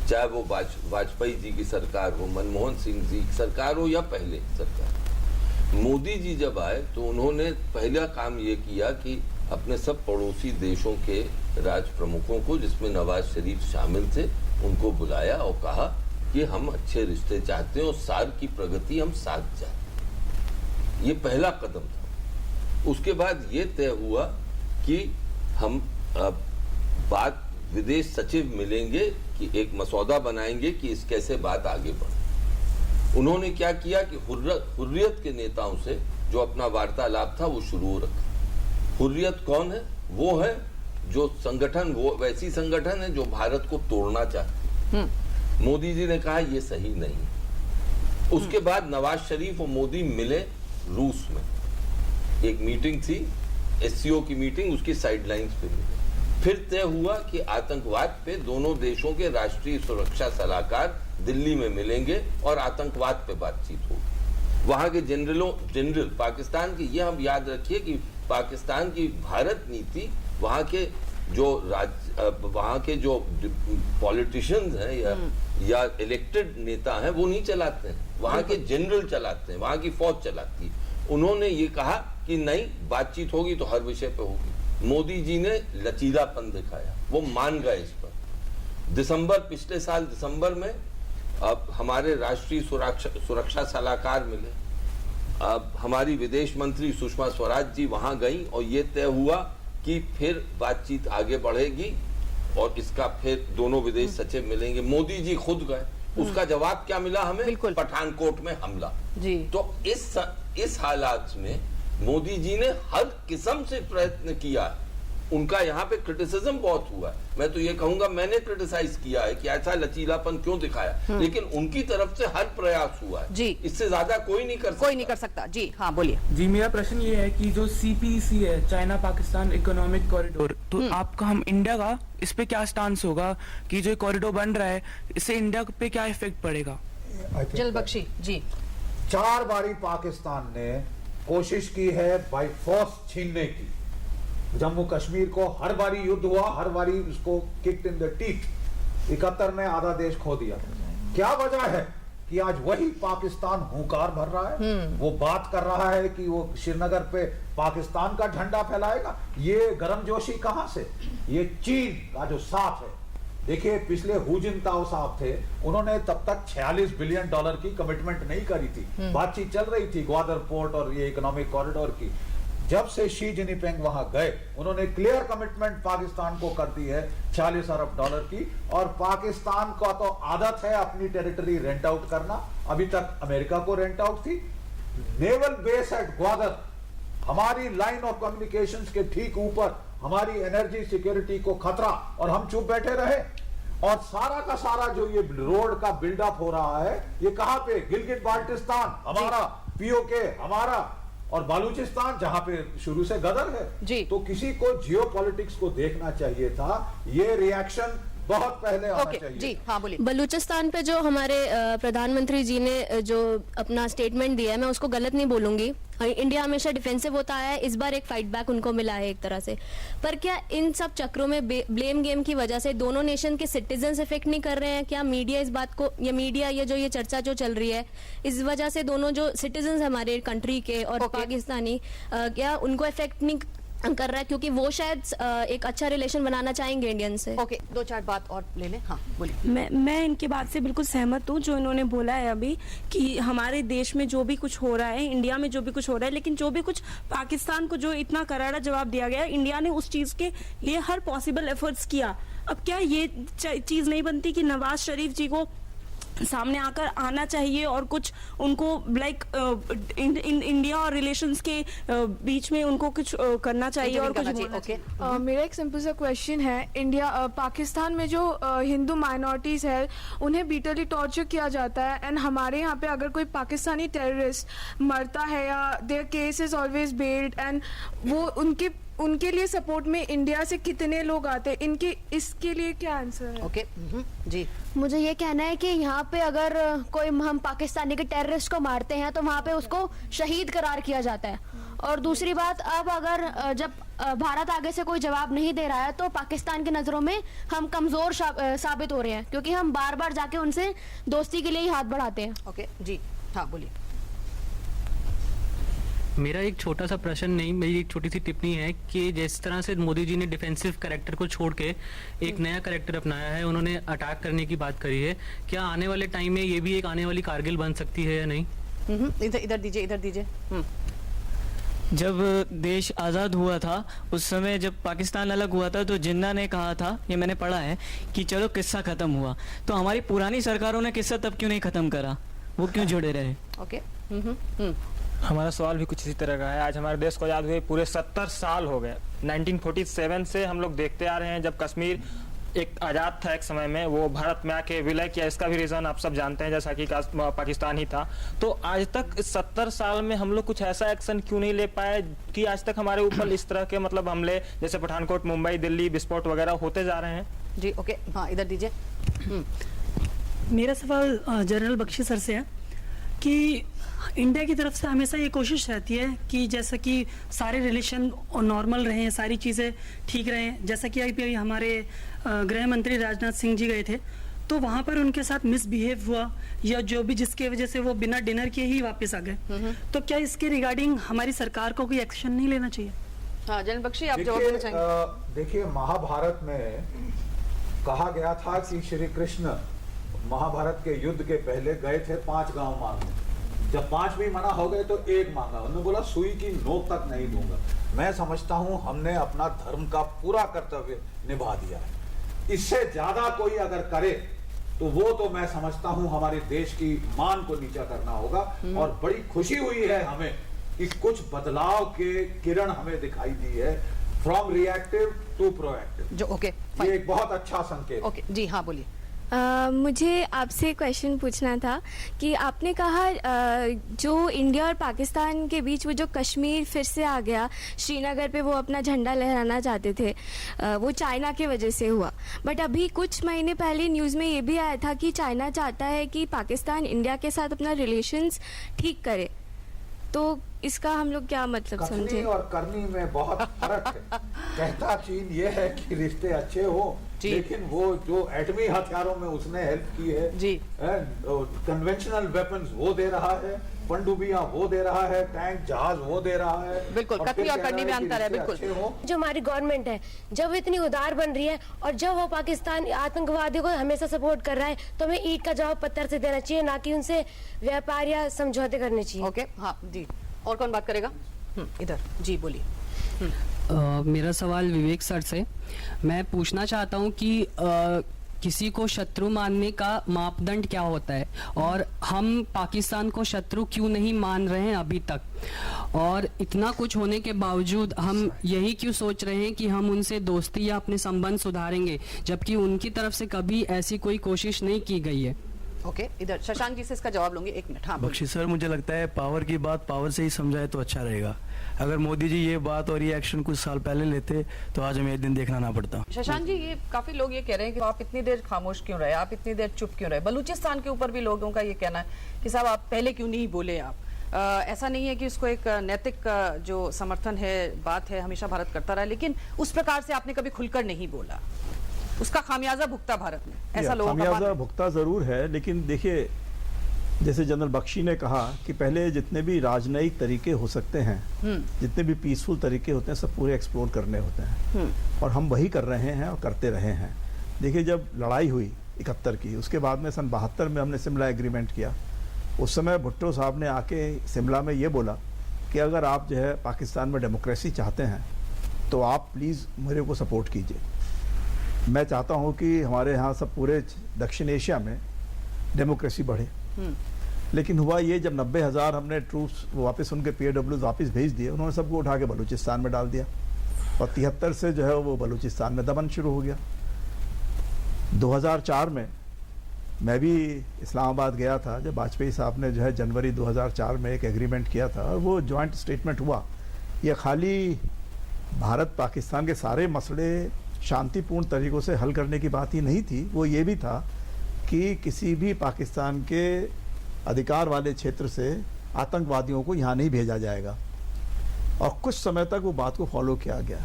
S3: चाहे वो वाजपेयी जी की सरकार हो, मनमोहन सिंह जी की सरकार हो या पहले सरकार। मोदी जी जब आए तो उन्होंने पहला काम ये किया कि अपने सब पड़ोसी देशों के राज प्रमुखों को, जिसमें नवाज शरीफ शामिल थे, उनको बुलाया और कहा कि हम अच्छे रिश्ते चाहते हैं और सार की प्रगति हम साथ चाहते हैं। ये पहला कदम था। उसके बाद ये तय हुआ कि हम विदेश सचिव मिलेंगे कि एक मसौदा बनाएंगे कि इस कैसे बात आगे बढ़े। उन्होंने क्या किया कि हुर्रियत के नेताओं से जो अपना वार्तालाप था वो शुरू रखा। हुर्रियत कौन है? वो है जो संगठन, वो वैसी संगठन है जो भारत को तोड़ना चाहती है। मोदी जी ने कहा ये सही नहीं। उसके बाद नवाज शरीफ और मोदी मिले रूस में, एक मीटिंग थी, एससीओ की मीटिंग, उसकी साइडलाइंस पे मिले। फिर तय हुआ कि आतंकवाद पे दोनों देशों के राष्ट्रीय सुरक्षा सलाहकार दिल्ली में मिलेंगे और आतंकवाद पे बातचीत होगी। वहां के जनरल पाकिस्तान की, ये हम याद रखिए कि पाकिस्तान की भारत नीति वहां के जो पॉलिटिशियंस हैं या इलेक्टेड नेता हैं वो नहीं चलाते हैं, वहां के जनरल चलाते हैं, वहां की फौज चलाती है। उन्होंने ये कहा कि नहीं, बातचीत होगी तो हर विषय पे होगी। मोदी जी ने लचीलापन दिखाया, वो मान गए इस पर। पिछले साल दिसंबर में अब हमारे राष्ट्रीय सुरक्षा सलाहकार मिले, अब हमारी विदेश मंत्री सुषमा स्वराज जी वहां गई और ये तय हुआ कि फिर बातचीत आगे बढ़ेगी और इसका फिर दोनों विदेश सचिव मिलेंगे। मोदी जी खुद गए, उसका जवाब क्या मिला हमें? पठानकोट में हमला। जी। तो इस हालात में मोदी जी ने हर किस्म से प्रयत्न किया है। उनका यहाँ पे क्रिटिसिज्म बहुत हुआ है, मैं तो ये कहूंगा मैंने क्रिटिसाइज किया है कि ऐसा लचीलापन क्यों दिखाया, लेकिन उनकी तरफ से हर प्रयास हुआ है जी। इससे ज्यादा कोई नहीं कर सकता।
S2: जी हाँ बोलिए।
S4: जी मेरा प्रश्न ये है कि जो CPEC है, चाइना पाकिस्तान इकोनॉमिक कॉरिडोर, तो आपका हम इंडिया का इस पे क्या स्टांस होगा कि जो कॉरिडोर बन रहा है इससे इंडिया पे क्या इफेक्ट पड़ेगा?
S1: जलबख्शी जी।
S7: 4 बारी पाकिस्तान ने कोशिश की है बाय फोर्स छीनने की। जम्मू कश्मीर को हर बारी युद्ध हुआ, हर बारी उसको किक्ड इन द टीथ। 71 में आधा देश खो दिया। क्या वजह है कि आज वही पाकिस्तान हुंकार भर रहा है, वो बात कर रहा है कि वो श्रीनगर पे पाकिस्तान का झंडा फैलाएगा। ये गर्मजोशी कहां से? ये चीन का जो साथ है। देखिए पिछले हू जिनताओ साहब थे, उन्होंने तब तक $46 बिलियन की कमिटमेंट नहीं करी थी। बातचीत चल रही थी ग्वादर पोर्ट और ये इकोनॉमिक कॉरिडोर की। जब से शी जिनपिंग वहां गए, उन्होंने क्लियर कमिटमेंट पाकिस्तान को कर दी है $46 अरब की। और पाकिस्तान का तो आदत है अपनी टेरिटरी रेंट आउट करना, अभी तक अमेरिका को रेंट आउट थी। नेवल बेस एट ग्वादर, हमारी लाइन ऑफ कम्युनिकेशंस के ठीक ऊपर हमारी एनर्जी सिक्योरिटी को खतरा, और हम चुप बैठे रहे। और सारा का सारा जो ये रोड का बिल्डअप हो रहा है, ये कहां पे? गिलगित बाल्टिस्तान हमारा, POK हमारा, और बालूचिस्तान जहां पे शुरू से गदर है जी। तो किसी को जियोपॉलिटिक्स को देखना चाहिए था, ये रिएक्शन बहुत पहले आना चाहिए।
S1: जी हाँ बोलिए।
S21: बलूचिस्तान पे जो हमारे प्रधानमंत्री जी ने जो अपना स्टेटमेंट दिया है, मैं उसको गलत नहीं बोलूंगी। इंडिया हमेशा डिफेंसिव होता है, इस बार एक फाइट बैक उनको मिला है एक तरह से। पर क्या इन सब चक्रों में ब्लेम गेम की वजह से दोनों नेशन के सिटीजन्स इफेक्ट नहीं कर रहे हैं? क्या मीडिया इस बात को, या मीडिया ये जो ये चर्चा जो चल रही है, इस वजह से दोनों जो सिटीजन्स हमारे कंट्री के और पाकिस्तानी, क्या उनको इफेक्ट नहीं कर रहा है? क्योंकि वो शायद एक अच्छा रिलेशन बनाना चाहेंगे इंडियन से।
S1: ओके, 2-4 बात और ले लें। हाँ बोलिए।
S20: मैं इनकी बात से बिल्कुल सहमत हूँ जो इन्होंने बोला है अभी, कि हमारे देश में जो भी कुछ हो रहा है, इंडिया में जो भी कुछ हो रहा है, लेकिन जो भी कुछ पाकिस्तान को जो इतना करारा जवाब दिया गया, इंडिया ने उस चीज के लिए हर पॉसिबल एफर्ट्स किया। अब क्या ये चीज नहीं बनती कि नवाज शरीफ जी को सामने आकर आना चाहिए और कुछ उनको लाइक इंडिया और रिलेशंस के बीच में उनको कुछ करना चाहिए और कुछ बोलना चाहिए?
S21: मेरा एक सिंपल सा क्वेश्चन है। इंडिया पाकिस्तान में जो हिंदू माइनॉरिटीज है उन्हें बीटली टॉर्चर किया जाता है, एंड हमारे यहाँ पे अगर कोई पाकिस्तानी टेररिस्ट मरता है या their case is always bailed, and वो उनके लिए सपोर्ट में इंडिया से कितने लोग आते हैं, इनके इसके लिए क्या आंसर है?
S1: ओके जी।
S21: मुझे ये कहना है कि यहाँ पे अगर कोई हम पाकिस्तानी के टेररिस्ट को मारते हैं तो वहाँ पे उसको शहीद करार किया जाता है। और दूसरी बात, अब अगर जब भारत आगे से कोई जवाब नहीं दे रहा है तो पाकिस्तान की नजरों में हम कमजोर साबित हो रहे हैं, क्योंकि हम बार बार जाके उनसे दोस्ती के लिए ही हाथ बढ़ाते हैं।
S1: ओके जी हाँ बोलिए।
S23: मेरा एक छोटा सा प्रश्न नहीं, मेरी एक छोटी सी टिप्पणी है कि जिस तरह से मोदी जी ने डिफेंसिव कैरेक्टर को छोड़ के एक नया कैरेक्टर अपनाया है, उन्होंने अटैक करने की बात करी है, क्या आने वाले टाइम में ये भी एक आने वाली कारगिल बन सकती है या नहीं?
S1: इधर दीजिए।
S24: जब देश आज़ाद हुआ था उस समय जब पाकिस्तान अलग हुआ था तो जिन्ना ने कहा था, ये मैंने पढ़ा है, कि चलो किस्सा ख़त्म हुआ, तो हमारी पुरानी सरकारों ने किस्सा तब क्यों नहीं ख़त्म करा, वो क्यों जुड़े रहे?
S1: ओके।
S25: हमारा सवाल भी कुछ इसी तरह का है। आज हमारे देश को आज़ाद हुए पूरे 70 साल हो गए। 1947 से हम लोग देखते आ रहे हैं, जब कश्मीर एक आज़ाद था एक समय में, वो भारत में आके विलय किया। इसका भी रीज़न आप सब जानते हैं, जैसा कि पाकिस्तान ही था। तो आज तक इस 70 साल में हम लोग कुछ ऐसा एक्शन क्यों नहीं ले पाए कि आज तक हमारे ऊपर इस तरह के मतलब हमले, जैसे पठानकोट, मुंबई, दिल्ली विस्फोट वगैरह होते जा रहे हैं?
S1: जी ओके हाँ इधर दीजिए।
S26: मेरा सवाल जनरल बख्शी सर से है कि इंडिया की तरफ से हमेशा ये कोशिश रहती है कि जैसा कि सारे रिलेशन नॉर्मल रहें, सारी चीज़ें ठीक रहें। जैसा कि अभी हमारे गृह मंत्री राजनाथ सिंह जी गए थे, तो वहाँ पर उनके साथ मिसबिहेव हुआ या जो भी, जिसके वजह से वो बिना डिनर के ही वापस आ गए। तो क्या इसके रिगार्डिंग हमारी सरकार को कोई एक्शन नहीं लेना चाहिए?
S1: हाँ जनरल बख्शी आप जवाब देना चाहेंगे?
S7: देखिए, महाभारत में कहा गया था कि श्री कृष्ण महाभारत के युद्ध के पहले गए थे 5 गांव मांगने। जब 5 भी मना हो गए तो 1 मांगा। उन्होंने बोला सुई की नोक तक नहीं दूंगा। मैं समझता हूं हमने अपना धर्म का पूरा कर्तव्य निभा दिया है। इससे ज्यादा कोई अगर करे तो वो तो मैं समझता हूं हमारे देश की मान को नीचा करना होगा। और बड़ी खुशी हुई है हमें कि कुछ बदलाव के किरण हमें दिखाई दी है, फ्रॉम रिएक्टिव टू प्रोएक्टिव।
S1: जो ओके,
S7: ये एक बहुत अच्छा संकेत।
S1: ओके जी हाँ बोलिए।
S21: मुझे आपसे क्वेश्चन पूछना था कि आपने कहा जो इंडिया और पाकिस्तान के बीच वो जो कश्मीर फिर से आ गया, श्रीनगर पे वो अपना झंडा लहराना चाहते थे, वो चाइना की वजह से हुआ। बट अभी कुछ महीने पहले न्यूज़ में ये भी आया था कि चाइना चाहता है कि पाकिस्तान इंडिया के साथ अपना रिलेशंस ठीक करे। तो इसका हम लोग क्या मतलब समझे?
S7: और करनी में बहुत फर्क है। कहता चीन ये है कि रिश्ते अच्छे हो, लेकिन वो जो एटमी हथियारों में उसने हेल्प की है जी, कन्वेंशनल वेपन्स वो दे रहा है, पनडुब्बियां वो दे रहा है, टैंक जहाज वो दे रहा है।
S1: बिल्कुल, कथनी और करनी में अंतर है। बिल्कुल,
S2: जो हमारी गवर्नमेंट है जब वो इतनी उदार बन रही है और जब वो पाकिस्तान आतंकवादियों को हमेशा सपोर्ट कर रहा है, तो हमें ईंट का जवाब पत्थर से देना चाहिए, ना कि उनसे व्यापार या समझौते करने चाहिए।
S1: ओके हाँ जी। और कौन बात करेगा? इधर जी बोलिए।
S23: मेरा सवाल विवेक सर से। मैं पूछना चाहता हूँ कि किसी को शत्रु मानने का मापदंड क्या होता है, और हम पाकिस्तान को शत्रु क्यों नहीं मान रहे हैं अभी तक, और इतना कुछ होने के बावजूद हम यही क्यों सोच रहे हैं कि हम उनसे दोस्ती या अपने संबंध सुधारेंगे, जबकि उनकी तरफ से कभी ऐसी कोई कोशिश नहीं की गई है।
S1: ओके इधर शशांक जी से इसका जवाब लूंगी। 1 मिनट। हाँ
S5: बख्शी सर, मुझे लगता है पावर की बात पावर से ही समझाए तो अच्छा रहेगा। अगर मोदी जी ये बात और ये एक्शन कुछ साल पहले लेते तो आज हमें एक दिन देखना ना पड़ता।
S1: शशांक जी, ये काफी लोग ये कह रहे हैं कि आप इतनी देर खामोश क्यों रहे, आप इतनी देर चुप क्यों रहे? बलूचिस्तान के ऊपर भी लोगों का ये कहना है कि साहब आप पहले क्यों नहीं बोले आप। ऐसा नहीं है कि उसको एक नैतिक जो समर्थन है, बात है, हमेशा भारत करता रहा, लेकिन उस प्रकार से आपने कभी खुलकर नहीं बोला, उसका खामियाजा भुगता भारत ने, ऐसा लोगों का
S6: खामियाजा भुगता जरूर है। लेकिन देखिए, जैसे जनरल बख्शी ने कहा कि पहले जितने भी राजनयिक तरीके हो सकते हैं, जितने भी पीसफुल तरीके होते हैं, सब पूरे एक्सप्लोर करने होते हैं, और हम वही कर रहे हैं और करते रहे हैं। देखिए, जब लड़ाई हुई 71 की, उसके बाद में सन 72 में हमने शिमला एग्रीमेंट किया। उस समय भुट्टो साहब ने आके शिमला में ये बोला कि अगर आप जो है पाकिस्तान में डेमोक्रेसी चाहते हैं तो आप प्लीज़ मेरे को सपोर्ट कीजिए। मैं चाहता हूं कि हमारे यहाँ सब पूरे दक्षिण एशिया में डेमोक्रेसी बढ़े। लेकिन हुआ ये, जब 90,000 हमने ट्रूप्स वापस, उनके POWs वापस भेज दिए, उन्होंने सबको उठा के बलूचिस्तान में डाल दिया, और 73 से जो है वो बलूचिस्तान में दमन शुरू हो गया। 2004 में मैं भी इस्लामाबाद गया था, जब वाजपेयी साहब ने जो है जनवरी 2004 में एक एग्रीमेंट किया था, और वो जॉइंट स्टेटमेंट हुआ। ये खाली भारत पाकिस्तान के सारे मसले शांतिपूर्ण तरीकों से हल करने की बात ही नहीं थी, वो ये भी था कि किसी भी पाकिस्तान के अधिकार वाले क्षेत्र से आतंकवादियों को यहाँ नहीं भेजा जाएगा, और कुछ समय तक वो बात को फॉलो किया गया।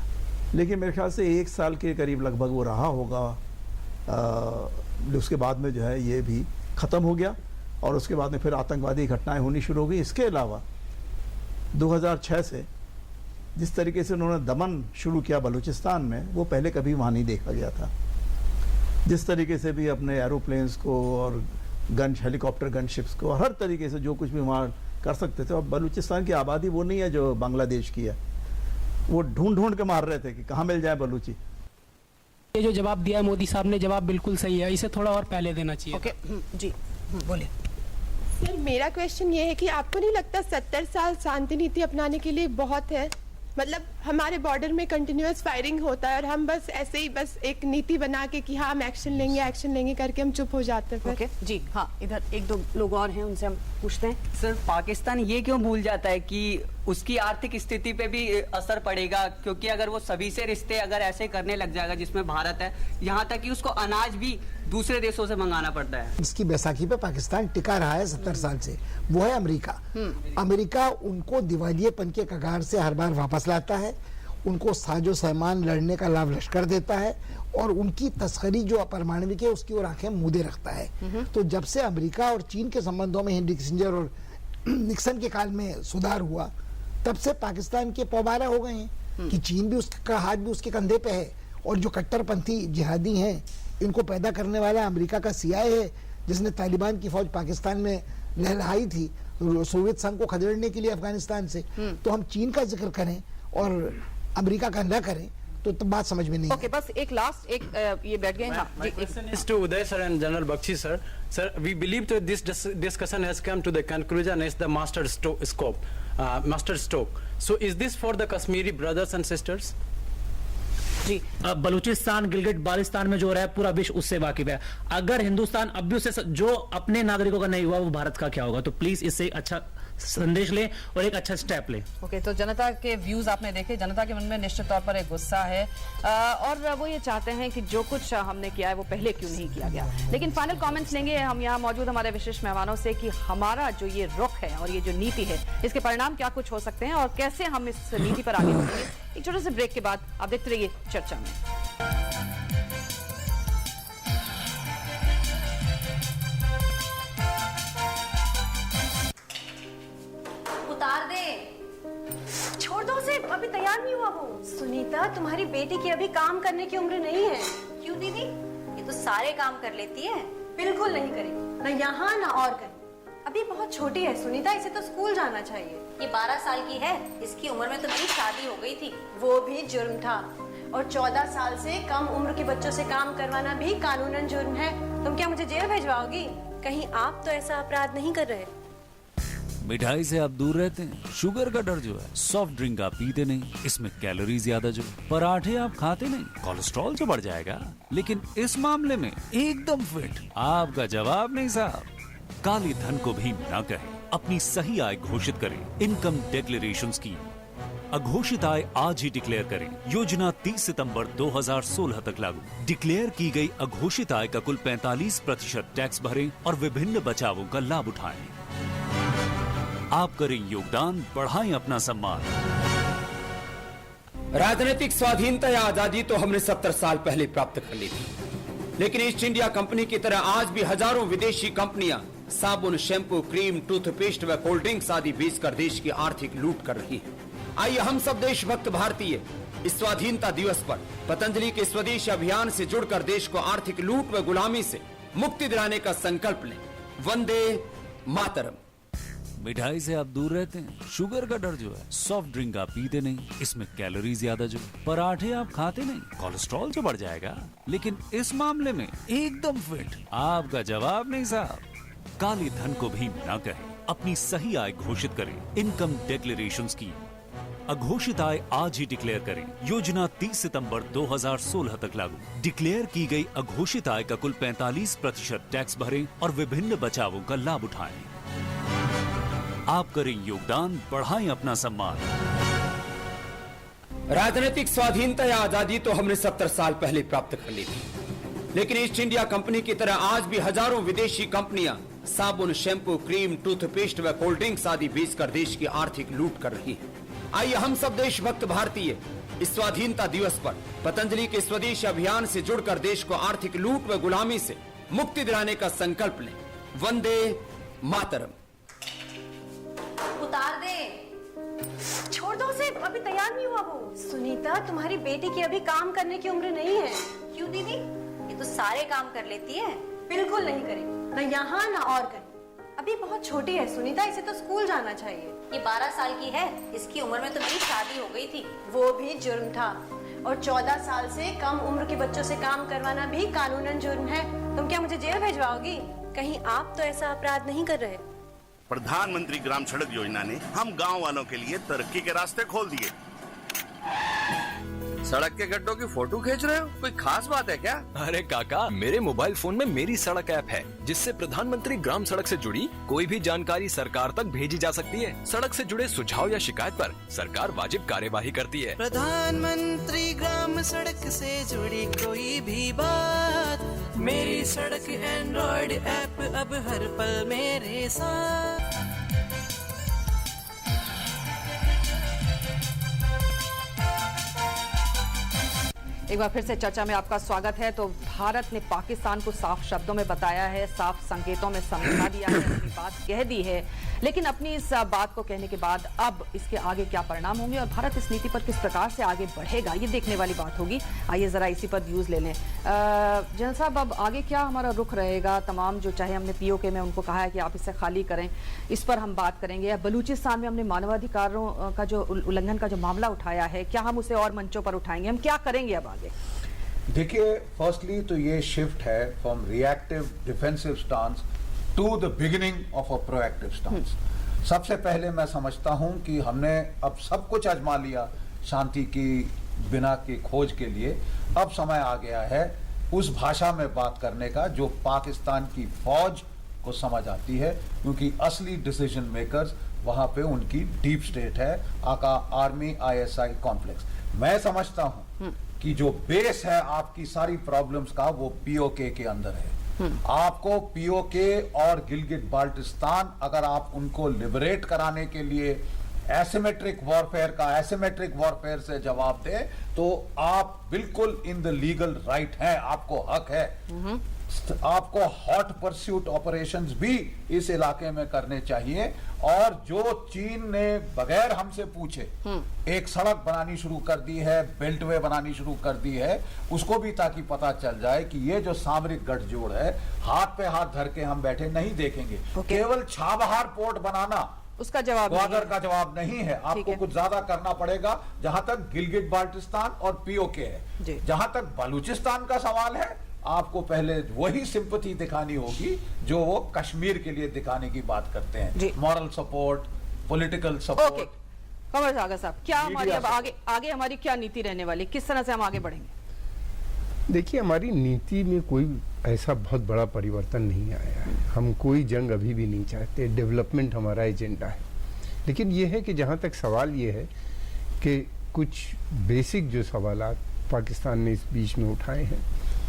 S6: लेकिन मेरे ख्याल से 1 साल के करीब लगभग वो रहा होगा, उसके बाद में जो है ये भी ख़त्म हो गया, और उसके बाद में फिर आतंकवादी घटनाएं होनी शुरू हो गई। इसके अलावा 2006 से जिस तरीके से उन्होंने दमन शुरू किया बलूचिस्तान में, वो पहले कभी वहाँ नहीं देखा गया था। जिस तरीके से भी अपने एरोप्लेन्स को और हेलीकॉप्टर गनशिप्स को, हर तरीके से जो कुछ भी वहाँ कर सकते थे। और बलूचिस्तान की आबादी वो नहीं है जो बांग्लादेश की है, वो ढूंढ ढूंढ के मार रहे थे कि कहाँ मिल जाए बलूची।
S26: ये जो जवाब दिया मोदी साहब ने, जवाब बिल्कुल सही है, इसे थोड़ा और पहले देना चाहिए।
S1: ओके जी बोलिए।
S8: सर, मेरा क्वेश्चन ये है कि आपको नहीं लगता 70 साल शांति नीति अपनाने के लिए बहुत है? मतलब हमारे बॉर्डर में कंटिन्यूअस फायरिंग होता है और हम बस ऐसे ही बस एक नीति बना के कि हाँ हम एक्शन लेंगे करके हम चुप हो जाते हैं।
S1: ओके जी हाँ, इधर 1-2 लोग और हैं, उनसे हम पूछते हैं।
S11: सर, पाकिस्तान ये क्यों भूल जाता है कि उसकी आर्थिक स्थिति पे भी असर पड़ेगा? क्योंकि अगर वो सभी से रिश्ते अगर ऐसे करने लग जाएगा जिसमें भारत है, यहाँ तक कि उसको अनाज भी दूसरे देशों से मंगाना पड़ता है।
S13: इसकी बैसाखी पे पाकिस्तान टिका रहा है 70 साल से, वो है अमेरिका। अमेरिका उनको दिवालियेपन के कगार से हर बार वापस लाता है, उनको साजो सामान लड़ने का लाभ लश्कर देता है, और उनकी तस्करी जो अपरमाणविक है उसकी ओर आंखें मूंदे रखता है। तो जब से अमेरिका और चीन के संबंधों में हेनरी किसिंजर और निक्सन के काल में सुधार हुआ, तब से पाकिस्तान के पौबारा हो गए हैं कि चीन भी उसका हाथ भी उसके कंधे पे है, और जो कट्टरपंथी जिहादी हैं इनको पैदा करने वाला अमेरिका का CIA है, जिसने तालिबान की फौज पाकिस्तान में लहराई थी सोवियत संघ को खदेड़ने के लिए अफगानिस्तान से, तो हम चीन का जिक्र करें और अमेरिका का न करें तो बात समझ में नहीं।
S1: ओके, बस एक लास्ट ये बैठ गए। हाँ,
S5: My question is to Uday sir and General Bakshi sir. Sir, we believe that this discussion has come to the conclusion as the master stroke. So, is this for the Kashmiri brothers and sisters?
S9: जी, बलूचिस्तान गिलगिट बाल्टिस्तान में जो हो रहा है पूरा विश्व उससे वाकिफ है। अगर हिंदुस्तान अब भी उससे जो अपने नागरिकों का नहीं हुआ वो भारत का क्या होगा? तो प्लीज इससे एक अच्छा संदेश ले और एक अच्छा स्टेप ले।
S1: ओके, तो जनता के व्यूज आपने देखे। जनता के मन में निश्चित तौर पर एक गुस्सा है और वो ये चाहते हैं कि जो कुछ हमने किया है वो पहले क्यों नहीं किया गया। लेकिन फाइनल कमेंट्स लेंगे हम यहाँ मौजूद हमारे विशिष्ट मेहमानों से कि हमारा जो ये रुख है और ये जो नीति है इसके परिणाम क्या कुछ हो सकते हैं और कैसे हम इस नीति पर आगे बढ़ेंगे। एक छोटे से ब्रेक के बाद आप देखते रहिए चर्चा में।
S10: उतार दे, छोड़ दो उसे, अभी तैयार नहीं हुआ वो। सुनीता, तुम्हारी बेटी की अभी काम करने की उम्र नहीं है। क्यों दीदी? ये तो सारे काम कर लेती है। बिल्कुल नहीं करेगी, ना यहाँ ना और कहीं। अभी बहुत छोटी है सुनीता, इसे तो स्कूल जाना चाहिए। ये 12 साल की है, इसकी उम्र में तो मेरी शादी हो गई थी, वो भी जुर्म था। और 14 साल से कम उम्र के बच्चों से काम करवाना भी कानूनन जुर्म है। तुम क्या मुझे जेल भेजवाओगी? कहीं आप तो ऐसा अपराध नहीं कर रहे?
S12: मिठाई से आप दूर रहते हैं, शुगर का डर जो है, सॉफ्ट ड्रिंक आप पीते नहीं, इसमें कैलोरीज ज्यादा जो, पराठे आप खाते नहीं, कोलेस्ट्रॉल जो बढ़ जाएगा। लेकिन इस मामले में एकदम फिट। आपका जवाब नहीं साहब। काली धन को भी न कहें, अपनी सही आय घोषित करें। इनकम डिक्लेरेशन स्कीम, अघोषित आय आज ही डिक्लेयर करें। योजना 30 सितंबर 2016 तक लागू। डिक्लेयर की गई अघोषित आय का कुल 45% टैक्स भरें और विभिन्न बचावों का लाभ उठाएं। आप करें योगदान, बढ़ाएं अपना सम्मान।
S15: राजनीतिक स्वाधीनता या आजादी तो हमने 70 साल पहले प्राप्त कर ली थी, लेकिन ईस्ट इंडिया कंपनी की तरह आज भी हजारों विदेशी कंपनियां साबुन, शैम्पू, क्रीम, टूथपेस्ट व कोल्ड ड्रिंक्स आदि बेचकर देश की आर्थिक लूट कर रही है। आइए हम सब देशभक्त भारतीय इस स्वाधीनता दिवस पर पतंजलि के स्वदेशी अभियान से जुड़कर देश को आर्थिक लूट व गुलामी से मुक्ति दिलाने का संकल्प लें। वंदे मातरम।
S12: मिठाई से आप दूर रहते हैं, शुगर का डर जो है, सॉफ्ट ड्रिंक आप पीते नहीं, इसमें कैलोरीज ज्यादा जो, पराठे आप खाते नहीं, कोलेस्ट्रॉल जो बढ़ जाएगा। लेकिन इस मामले में एकदम फिट। आपका जवाब नहीं साहब। काली धन को भी न कहें, अपनी सही आय घोषित करें। इनकम डिक्लेरेशन स्कीम, अघोषित आय आज ही डिक्लेयर करें। योजना 30 सितंबर 2016 तक लागू। डिक्लेयर की गई अघोषित आय का कुल 45% टैक्स भरें और विभिन्न बचावों का लाभ उठाएं। आप करें योगदान, बढ़ाएं अपना सम्मान।
S15: राजनीतिक स्वाधीनता या आजादी तो हमने 70 साल पहले प्राप्त कर ली थी, लेकिन ईस्ट इंडिया कंपनी की तरह आज भी हजारों विदेशी कंपनियां साबुन, शैम्पू, क्रीम, टूथपेस्ट व कोल्ड ड्रिंक्स आदि बेचकर देश की आर्थिक लूट कर रही है। आइए हम सब देशभक्त भारतीय इस स्वाधीनता दिवस पर पतंजलि के स्वदेशी अभियान से जुड़कर देश को आर्थिक लूट व गुलामी से मुक्ति दिलाने का संकल्प लें। वंदे मातरम।
S10: उतार दे, छोड़ दो उसे, अभी तैयार नहीं हुआ वो। सुनीता, तुम्हारी बेटी की अभी काम करने की उम्र नहीं है। क्यों दीदी? ये तो सारे काम कर लेती है। बिल्कुल नहीं करेगी, ना यहाँ ना और कहीं। अभी बहुत छोटी है सुनीता, इसे तो स्कूल जाना चाहिए। ये 12 साल की है, इसकी उम्र में तो मेरी शादी हो गई थी, वो भी जुर्म था। और 14 साल से कम उम्र के बच्चों से काम करवाना भी कानूनन जुर्म है। तुम क्या मुझे जेल भेजवाओगी? कहीं आप तो ऐसा अपराध नहीं कर रहे?
S16: प्रधानमंत्री ग्राम सड़क योजना ने हम गांव वालों के लिए तरक्की के रास्ते खोल दिए।
S17: सड़क के गड्ढों की फोटो खींच रहे हो? कोई खास बात है क्या?
S18: अरे काका, मेरे मोबाइल फोन में मेरी सड़क ऐप है, जिससे प्रधानमंत्री ग्राम सड़क से जुड़ी कोई भी जानकारी सरकार तक भेजी जा सकती है। सड़क से जुड़े सुझाव या शिकायत पर सरकार वाजिब कार्यवाही करती है।
S27: प्रधानमंत्री ग्राम सड़क से जुड़ी कोई भी बात, मेरी सड़क एंड्रॉइड ऐप अब हर पल मेरे साथ।
S1: एक बार फिर से चर्चा में आपका स्वागत है। तो भारत ने पाकिस्तान को साफ शब्दों में बताया है, साफ संकेतों में समझा दिया है, अपनी बात कह दी है, लेकिन अपनी इस बात को कहने के बाद अब इसके आगे क्या परिणाम होंगे और भारत इस नीति पर किस प्रकार से आगे बढ़ेगा, ये देखने वाली बात होगी। आइए जरा इसी पर व्यूज ले लें। जनरल साहब, अब आगे क्या हमारा रुख रहेगा? तमाम जो चाहे हमने पीओके में उनको कहा है कि आप इसे खाली करें, इस पर हम बात करेंगे। बलूचिस्तान में हमने मानवाधिकारों का जो उल्लंघन का जो मामला उठाया है, क्या हम उसे और मंचों पर उठाएंगे? हम क्या करेंगे अब आगे?
S7: देखिए, फर्स्टली तो ये शिफ्ट है from reactive defensive stance to the beginning of a proactive stance. सबसे पहले मैं समझता हूं कि हमने अब सब कुछ आजमा लिया शांति की बिना की खोज के लिए। अब समय आ गया है उस भाषा में बात करने का जो पाकिस्तान की फौज को समझ आती है, क्योंकि असली डिसीजन मेकर्स वहां पे उनकी डीप स्टेट है, आर्मी ISI कॉम्प्लेक्स। मैं समझता हूं कि जो बेस है आपकी सारी प्रॉब्लम्स का वो POK के अंदर है। आपको POK और गिलगिट बाल्टिस्तान अगर आप उनको लिबरेट कराने के लिए एसिमेट्रिक वॉरफेयर से जवाब दे तो आप बिल्कुल इन द लीगल राइट हैं, आपको हक है। आपको हॉट परस्यूट ऑपरेशंस भी इस इलाके में करने चाहिए। और जो चीन ने बगैर हमसे पूछे एक सड़क बनानी शुरू कर दी है, बेल्टवे बनानी शुरू कर दी है, उसको भी ताकि पता चल जाए कि ये जो सामरिक गठजोड़ है हाथ पे हाथ धर के हम बैठे नहीं देखेंगे। केवल छाबहार पोर्ट बनाना
S1: उसका जवाब
S7: ग्वादर का जवाब नहीं है, आपको कुछ ज्यादा करना पड़ेगा। जहां तक गिलगिट बाल्टिस्तान और POK है, जहां तक बलूचिस्तान का सवाल है, आपको पहले वही सिंपैथी दिखानी होगी जो वो कश्मीर के लिए दिखाने की बात करते हैं, मॉरल सपोर्ट, पॉलिटिकल सपोर्ट।
S1: कमर सागर साहब, क्या हमारी अब आगे हमारी क्या नीति रहने वाली, किस तरह से हम आगे बढ़ेंगे?
S3: देखिए, हमारी नीति में कोई ऐसा बहुत बड़ा परिवर्तन नहीं आया है। हम कोई जंग अभी भी नहीं चाहते, डेवलपमेंट हमारा एजेंडा है। लेकिन ये है कि जहाँ तक सवाल ये है कि कुछ बेसिक जो सवालात पाकिस्तान ने इस बीच में उठाए हैं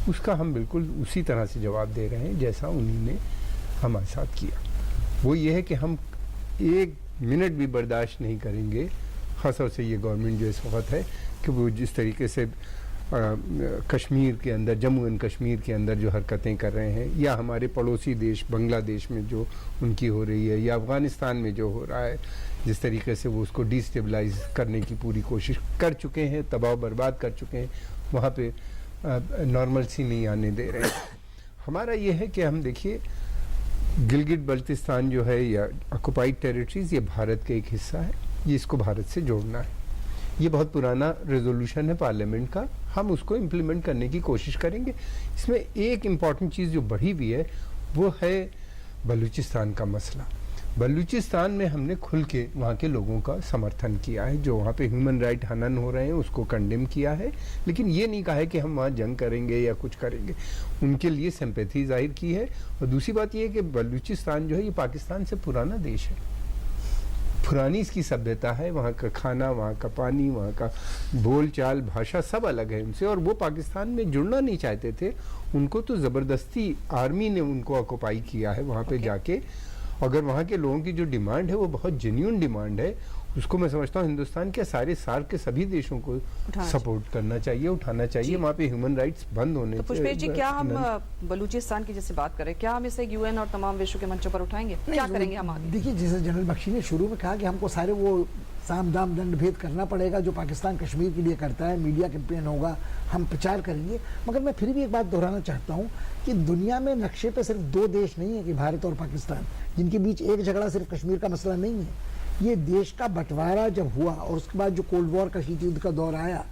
S3: उसका हम बिल्कुल उसी तरह से जवाब दे रहे हैं जैसा उन्हीं ने हमारे साथ किया। वो ये है कि हम एक मिनट भी बर्दाश्त नहीं करेंगे, ख़ासतौर से ये गवर्नमेंट जो इस वक्त है कि वो जिस तरीके से कश्मीर के अंदर, जम्मू एंड कश्मीर के अंदर जो हरकतें कर रहे हैं, या हमारे पड़ोसी देश बांग्लादेश में जो उनकी हो रही है, या अफ़गानिस्तान में जो हो रहा है, जिस तरीके से वो उसको डिस्टेबलाइज करने की पूरी कोशिश कर चुके हैं, तबाह बर्बाद कर चुके हैं, वहाँ पे नॉर्मलसी नहीं आने दे रहे हैं। हमारा ये है कि हम देखिए, गिलगिट बल्तिस्तान जो है या ऑक्युपाइड टेरिटरीज, ये भारत का एक हिस्सा है, ये इसको भारत से जोड़ना है। ये बहुत पुराना रेजोल्यूशन है पार्लियामेंट का, हम उसको इम्प्लीमेंट करने की कोशिश करेंगे। इसमें एक इम्पॉर्टेंट चीज़ जो बढ़ी हुई है वो है बलूचिस्तान का मसला। बलूचिस्तान में हमने खुल के वहाँ के लोगों का समर्थन किया है, जो वहाँ पे ह्यूमन राइट हनन हो रहे हैं उसको कंडेम किया है, लेकिन ये नहीं कहा है कि हम वहाँ जंग करेंगे या कुछ करेंगे। उनके लिए सिंपैथी जाहिर की है। और दूसरी बात ये है कि बलूचिस्तान जो है ये पाकिस्तान से पुराना देश है, पुरानी इसकी सभ्यता है, वहाँ का खाना, वहाँ का पानी, वहाँ का बोल चाल, भाषा सब अलग है उनसे, और वो पाकिस्तान में जुड़ना नहीं चाहते थे। उनको तो ज़बरदस्ती आर्मी ने उनको ऑक्युपाई किया है वहाँ पे जाके। अगर वहाँ के लोगों की जो डिमांड है वो बहुत जेन्युइन डिमांड है, उसको मैं समझता हूँ हिंदुस्तान के सारे सार्क के सभी देशों को सपोर्ट करना चाहिए, उठाना चाहिए। वहाँ पे ह्यूमन राइट्स बंद होने
S1: तो पुष्पेश जी, क्या हम बलूचिस्तान की जैसे बात करें, क्या हम इसे UN और तमाम विश्व के मंचों पर उठाएंगे? क्या करेंगे हम आगे?
S13: देखिए, जैसे जनरल बख्शी ने शुरू में कहा कि हमको सारे वो साम दाम दंड भेद करना पड़ेगा जो पाकिस्तान कश्मीर के लिए करता है, मीडिया कैंपेन होगा, हम प्रचार करेंगे। मगर मैं फिर भी एक बात दोहराना चाहता हूँ कि दुनिया में नक्शे पे सिर्फ दो देश नहीं है कि भारत और पाकिस्तान, जिनके बीच एक झगड़ा सिर्फ कश्मीर का मसला नहीं है। ये देश का बंटवारा जब हुआ और उसके बाद जो कोल्ड वॉर का शीत युद्ध का दौर आया,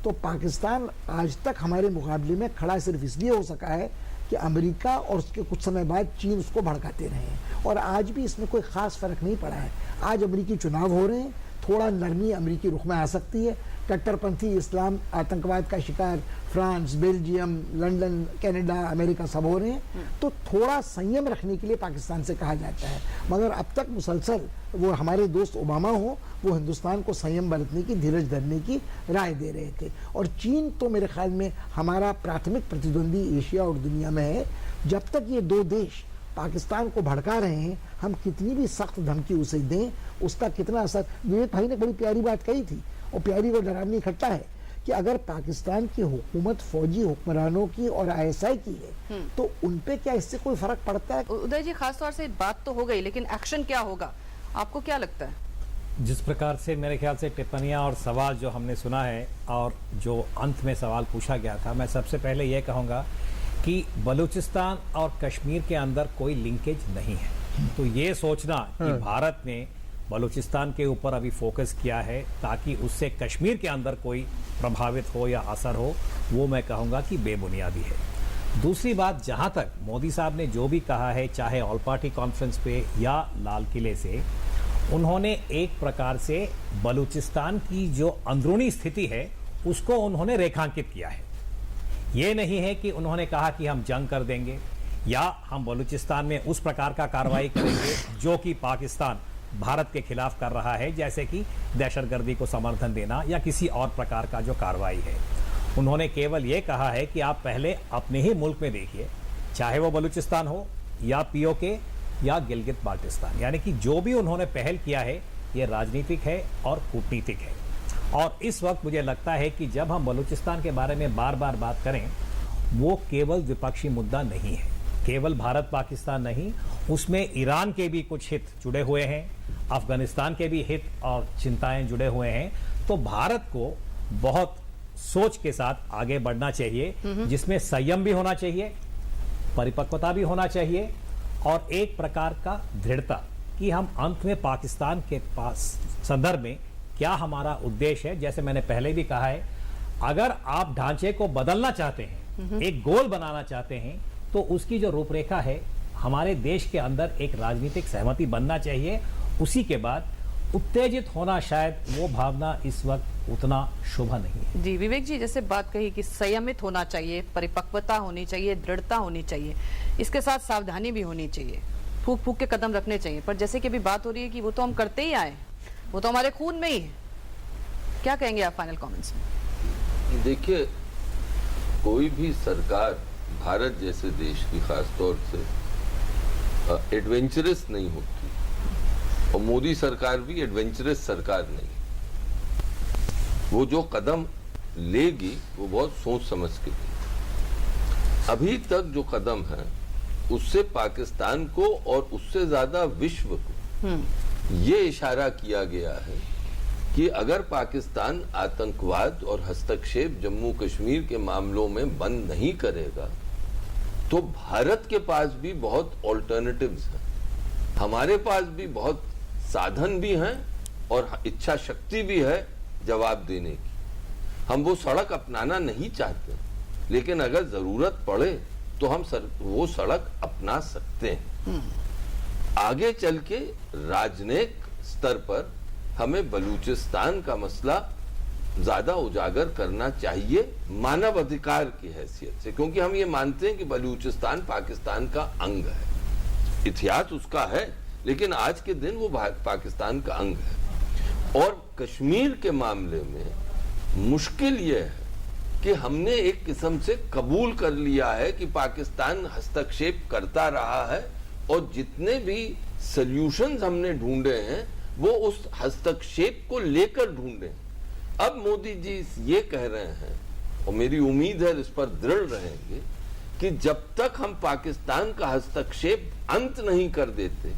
S13: तो पाकिस्तान आज तक हमारे मुकाबले में खड़ा सिर्फ इसलिए हो सका है कि अमेरिका और उसके कुछ समय बाद चीन उसको भड़काते रहे हैं, और आज भी इसमें कोई ख़ास फ़र्क नहीं पड़ा है। आज अमेरिकी चुनाव हो रहे हैं, थोड़ा नरमी अमेरिकी रुख में आ सकती है। कट्टरपंथी इस्लाम आतंकवाद का शिकार France, Belgium, London, Canada, America सब हो रहे हैं, तो थोड़ा संयम रखने के लिए पाकिस्तान से कहा जाता है। मगर अब तक मुसलसल वो हमारे दोस्त ओबामा हो, वो हिंदुस्तान को संयम बरतने की, धीरज धरने की राय दे रहे थे। और चीन तो मेरे ख्याल में हमारा प्राथमिक प्रतिद्वंदी एशिया और दुनिया में है। जब तक ये दो देश पाकिस्तान को भड़का रहे हैं, हम कितनी भी सख्त धमकी उसे दें, उसका कितना असर। विवेक भाई ने बड़ी प्यारी बात कही थी, और प्यारी और डरावनी इकट्ठा है कि अगर पाकिस्तान की हुकूमत फौजी हुक्मरानों की और ISI की है तो उन पे क्या इससे कोई फर्क पड़ता है?
S1: उदय जी, खास तौर से बात तो हो गई, लेकिन एक्शन क्या होगा, आपको क्या लगता है?
S4: जिस प्रकार से मेरे ख्याल से टिप्पणियां और सवाल जो हमने सुना है और जो अंत में सवाल पूछा गया था, मैं सबसे पहले ये कहूँगा कि बलूचिस्तान और कश्मीर के अंदर कोई लिंकेज नहीं है। तो ये सोचना कि भारत ने बलूचिस्तान के ऊपर अभी फोकस किया है ताकि उससे कश्मीर के अंदर कोई प्रभावित हो या असर हो, वो मैं कहूँगा कि बेबुनियादी है। दूसरी बात, जहाँ तक मोदी साहब ने जो भी कहा है, चाहे ऑल पार्टी कॉन्फ्रेंस पे या लाल किले से, उन्होंने एक प्रकार से बलूचिस्तान की जो अंदरूनी स्थिति है उसको उन्होंने रेखांकित किया है। ये नहीं है कि उन्होंने कहा कि हम जंग कर देंगे या हम बलूचिस्तान में उस प्रकार का कार्रवाई करेंगे जो कि पाकिस्तान भारत के खिलाफ कर रहा है, जैसे कि दहशतगर्दी को समर्थन देना या किसी और प्रकार का जो कार्रवाई है। उन्होंने केवल ये कहा है कि आप पहले अपने ही मुल्क में देखिए, चाहे वो बलूचिस्तान हो या POK या गिलगित बाल्टिस्तान, यानी कि जो भी उन्होंने पहल किया है ये राजनीतिक है और कूटनीतिक है। और इस वक्त मुझे लगता है कि जब हम बलूचिस्तान के बारे में बार बार बात करें, वो केवल द्विपक्षीय मुद्दा नहीं है, केवल भारत पाकिस्तान नहीं, उसमें ईरान के भी कुछ हित जुड़े हुए हैं, अफगानिस्तान के भी हित और चिंताएं जुड़े हुए हैं। तो भारत को बहुत सोच के साथ आगे बढ़ना चाहिए, जिसमें संयम भी होना चाहिए, परिपक्वता भी होना चाहिए और एक प्रकार का दृढ़ता कि हम अंत में पाकिस्तान के पास संदर्भ में क्या हमारा उद्देश्य है। जैसे मैंने पहले भी कहा है, अगर आप ढांचे को बदलना चाहते हैं, एक गोल बनाना चाहते हैं, तो उसकी जो रूपरेखा है, हमारे देश के अंदर एक राजनीतिक सहमति बनना चाहिए। उसी के बाद उत्तेजित होना शायद वो भावना इस वक्त उतना शुभ नहीं है।
S1: जी विवेक जी, जैसे बात कही कि संयमित होना चाहिए, परिपक्वता होनी चाहिए, दृढ़ता होनी चाहिए, इसके साथ सावधानी भी होनी चाहिए, फूक फूक के कदम रखने चाहिए। पर जैसे कि अभी बात हो रही है कि वो तो हम करते ही आए, वो तो हमारे खून में ही है। क्या कहेंगे आप फाइनल कमेंट्स में?
S14: देखिए, कोई भी सरकार भारत जैसे देश की खास तौर से एडवेंचरस नहीं होती, और मोदी सरकार भी एडवेंचरस सरकार नहीं। वो जो कदम लेगी वो बहुत सोच समझ के लेगी। अभी तक जो कदम है उससे पाकिस्तान को और उससे ज्यादा विश्व को ये इशारा किया गया है कि अगर पाकिस्तान आतंकवाद और हस्तक्षेप जम्मू कश्मीर के मामलों में बंद नहीं करेगा तो भारत के पास भी बहुत ऑल्टरनेटिव्स हैं, हमारे पास भी बहुत साधन भी हैं और इच्छा शक्ति भी है जवाब देने की। हम वो सड़क अपनाना नहीं चाहते, लेकिन अगर जरूरत पड़े तो हम वो सड़क अपना सकते हैं। आगे चल के राजनयिक स्तर पर हमें बलूचिस्तान का मसला ज्यादा उजागर करना चाहिए मानव अधिकार की हैसियत से, क्योंकि हम ये मानते हैं कि बलूचिस्तान पाकिस्तान का अंग है, इतिहास उसका है, लेकिन आज के दिन वो पाकिस्तान का अंग है। और कश्मीर के मामले में मुश्किल ये है कि हमने एक किस्म से कबूल कर लिया है कि पाकिस्तान हस्तक्षेप करता रहा है और जितने भी सॉल्यूशंस हमने ढूंढे हैं वो उस हस्तक्षेप को लेकर ढूंढे हैं। अब मोदी जी ये कह रहे हैं और मेरी उम्मीद है इस पर दृढ़ रहेंगे कि जब तक हम पाकिस्तान का हस्तक्षेप अंत नहीं कर देते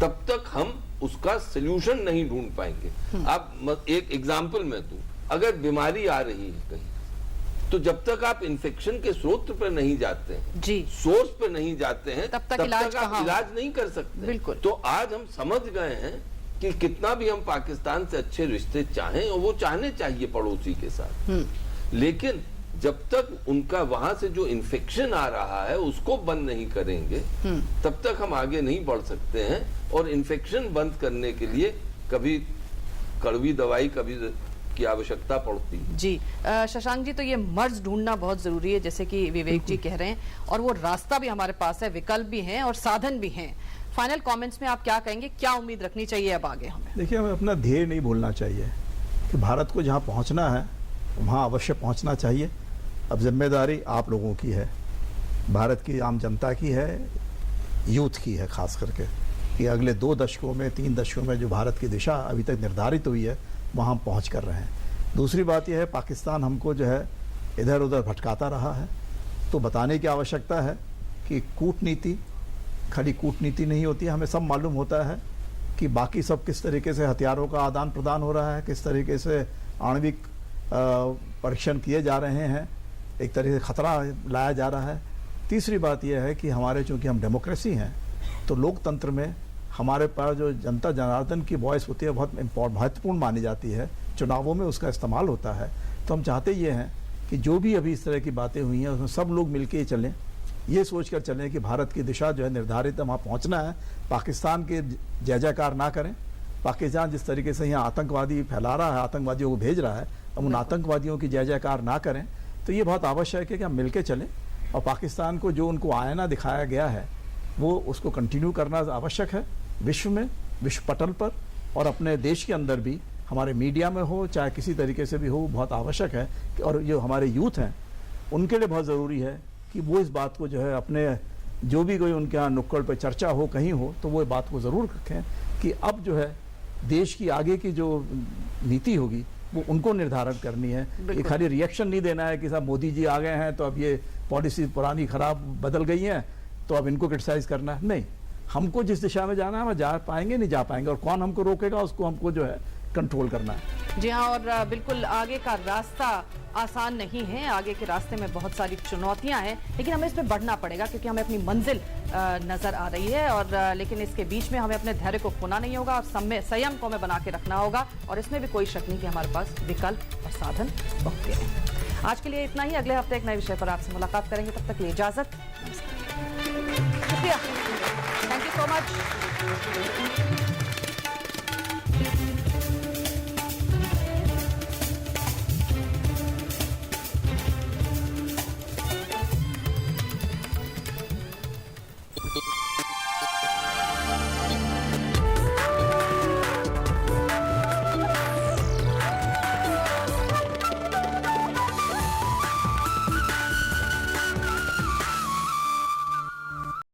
S14: तब तक हम उसका सॉल्यूशन नहीं ढूंढ पाएंगे। आप एक एग्जांपल मैं दूं, अगर बीमारी आ रही है कहीं तो जब तक आप इन्फेक्शन के स्रोत पर नहीं जाते हैं जी, सोर्स पर नहीं जाते हैं, तब तक आप इलाज नहीं कर सकते। बिल्कुल। तो आज हम समझ गए हैं कि कितना भी हम पाकिस्तान से अच्छे रिश्ते चाहें, और वो चाहने चाहिए पड़ोसी के साथ, लेकिन जब तक उनका वहां से जो इन्फेक्शन आ रहा है उसको बंद नहीं करेंगे तब तक हम आगे नहीं बढ़ सकते हैं। और इन्फेक्शन बंद करने के लिए कभी कड़वी दवाई कभी की आवश्यकता पड़ती है।
S1: जी शशांक जी, तो ये मर्ज ढूंढना बहुत जरूरी है, जैसे कि विवेक जी कह रहे हैं, और वो रास्ता भी हमारे पास है, विकल्प भी हैं और साधन भी हैं। फाइनल कमेंट्स में आप क्या कहेंगे, क्या उम्मीद रखनी चाहिए अब आगे हमें?
S6: देखिए, हमें अपना ध्येय नहीं भूलना चाहिए कि भारत को जहाँ पहुँचना है वहाँ अवश्य पहुँचना चाहिए। अब जिम्मेदारी आप लोगों की है, भारत की आम जनता की है, यूथ की है खास करके, कि अगले 2 दशकों में 3 दशकों में जो भारत की दिशा अभी तक निर्धारित हुई है वहाँ हम पहुँच कर रहे हैं। दूसरी बात यह है पाकिस्तान हमको जो है इधर उधर भटकाता रहा है, तो बताने की आवश्यकता है कि कूटनीति खाली कूटनीति नहीं होती है। हमें सब मालूम होता है कि बाकी सब किस तरीके से हथियारों का आदान प्रदान हो रहा है, किस तरीके से आणविक परीक्षण किए जा रहे हैं, एक तरीके से खतरा लाया जा रहा है। तीसरी बात यह है कि हमारे चूँकि हम डेमोक्रेसी हैं तो लोकतंत्र में हमारे पास जो जनता जनार्दन की वॉइस होती है बहुत महत्वपूर्ण मानी जाती है, चुनावों में उसका इस्तेमाल होता है। तो हम चाहते ये हैं कि जो भी अभी इस तरह की बातें हुई हैं उसमें सब लोग मिलके ही चलें, ये सोचकर चलें कि भारत की दिशा जो है निर्धारित है, वहाँ पहुँचना है। पाकिस्तान के जय जयकार ना करें। पाकिस्तान जिस तरीके से यहाँ आतंकवादी फैला रहा है, आतंकवादियों को भेज रहा है, हम उन आतंकवादियों की जय जयकार ना करें। तो ये बहुत आवश्यक है कि हम मिलके चलें और पाकिस्तान को जो उनको आईना दिखाया गया है वो उसको कंटिन्यू करना आवश्यक है विश्व में, विश्व पटल पर, और अपने देश के अंदर भी हमारे मीडिया में हो चाहे किसी तरीके से भी हो, बहुत आवश्यक है। और जो हमारे यूथ हैं उनके लिए बहुत ज़रूरी है कि वो इस बात को जो है अपने जो भी कोई उनके यहाँ नुक्कड़ पर चर्चा हो कहीं हो तो वो बात को ज़रूर रखें कि अब जो है देश की आगे की जो नीति होगी वो उनको निर्धारण करनी है। ये खाली रिएक्शन नहीं देना है कि साहब मोदी जी आ गए हैं तो अब ये पॉलिसी पुरानी खराब बदल गई हैं तो अब इनको क्रिटिसाइज करना है। नहीं, हमको जिस दिशा में जाना है हम जा पाएंगे नहीं जा पाएंगे, और कौन हमको रोकेगा उसको हमको जो है कंट्रोल करना है।
S1: जी हाँ, और बिल्कुल आगे का रास्ता आसान नहीं है, आगे के रास्ते में बहुत सारी चुनौतियां हैं, लेकिन हमें इस पे बढ़ना पड़ेगा क्योंकि हमें अपनी मंजिल नजर आ रही है। और लेकिन इसके बीच में हमें अपने धैर्य को खोना नहीं होगा और संयम को हमें बना के रखना होगा, और इसमें भी कोई शक नहीं कि हमारे पास विकल्प और साधन बहुत हैं। आज के लिए इतना ही, अगले हफ्ते एक नए विषय पर आपसे मुलाकात करेंगे, तब तक के लिए इजाजत, शुक्रिया, थैंक यू सो मच।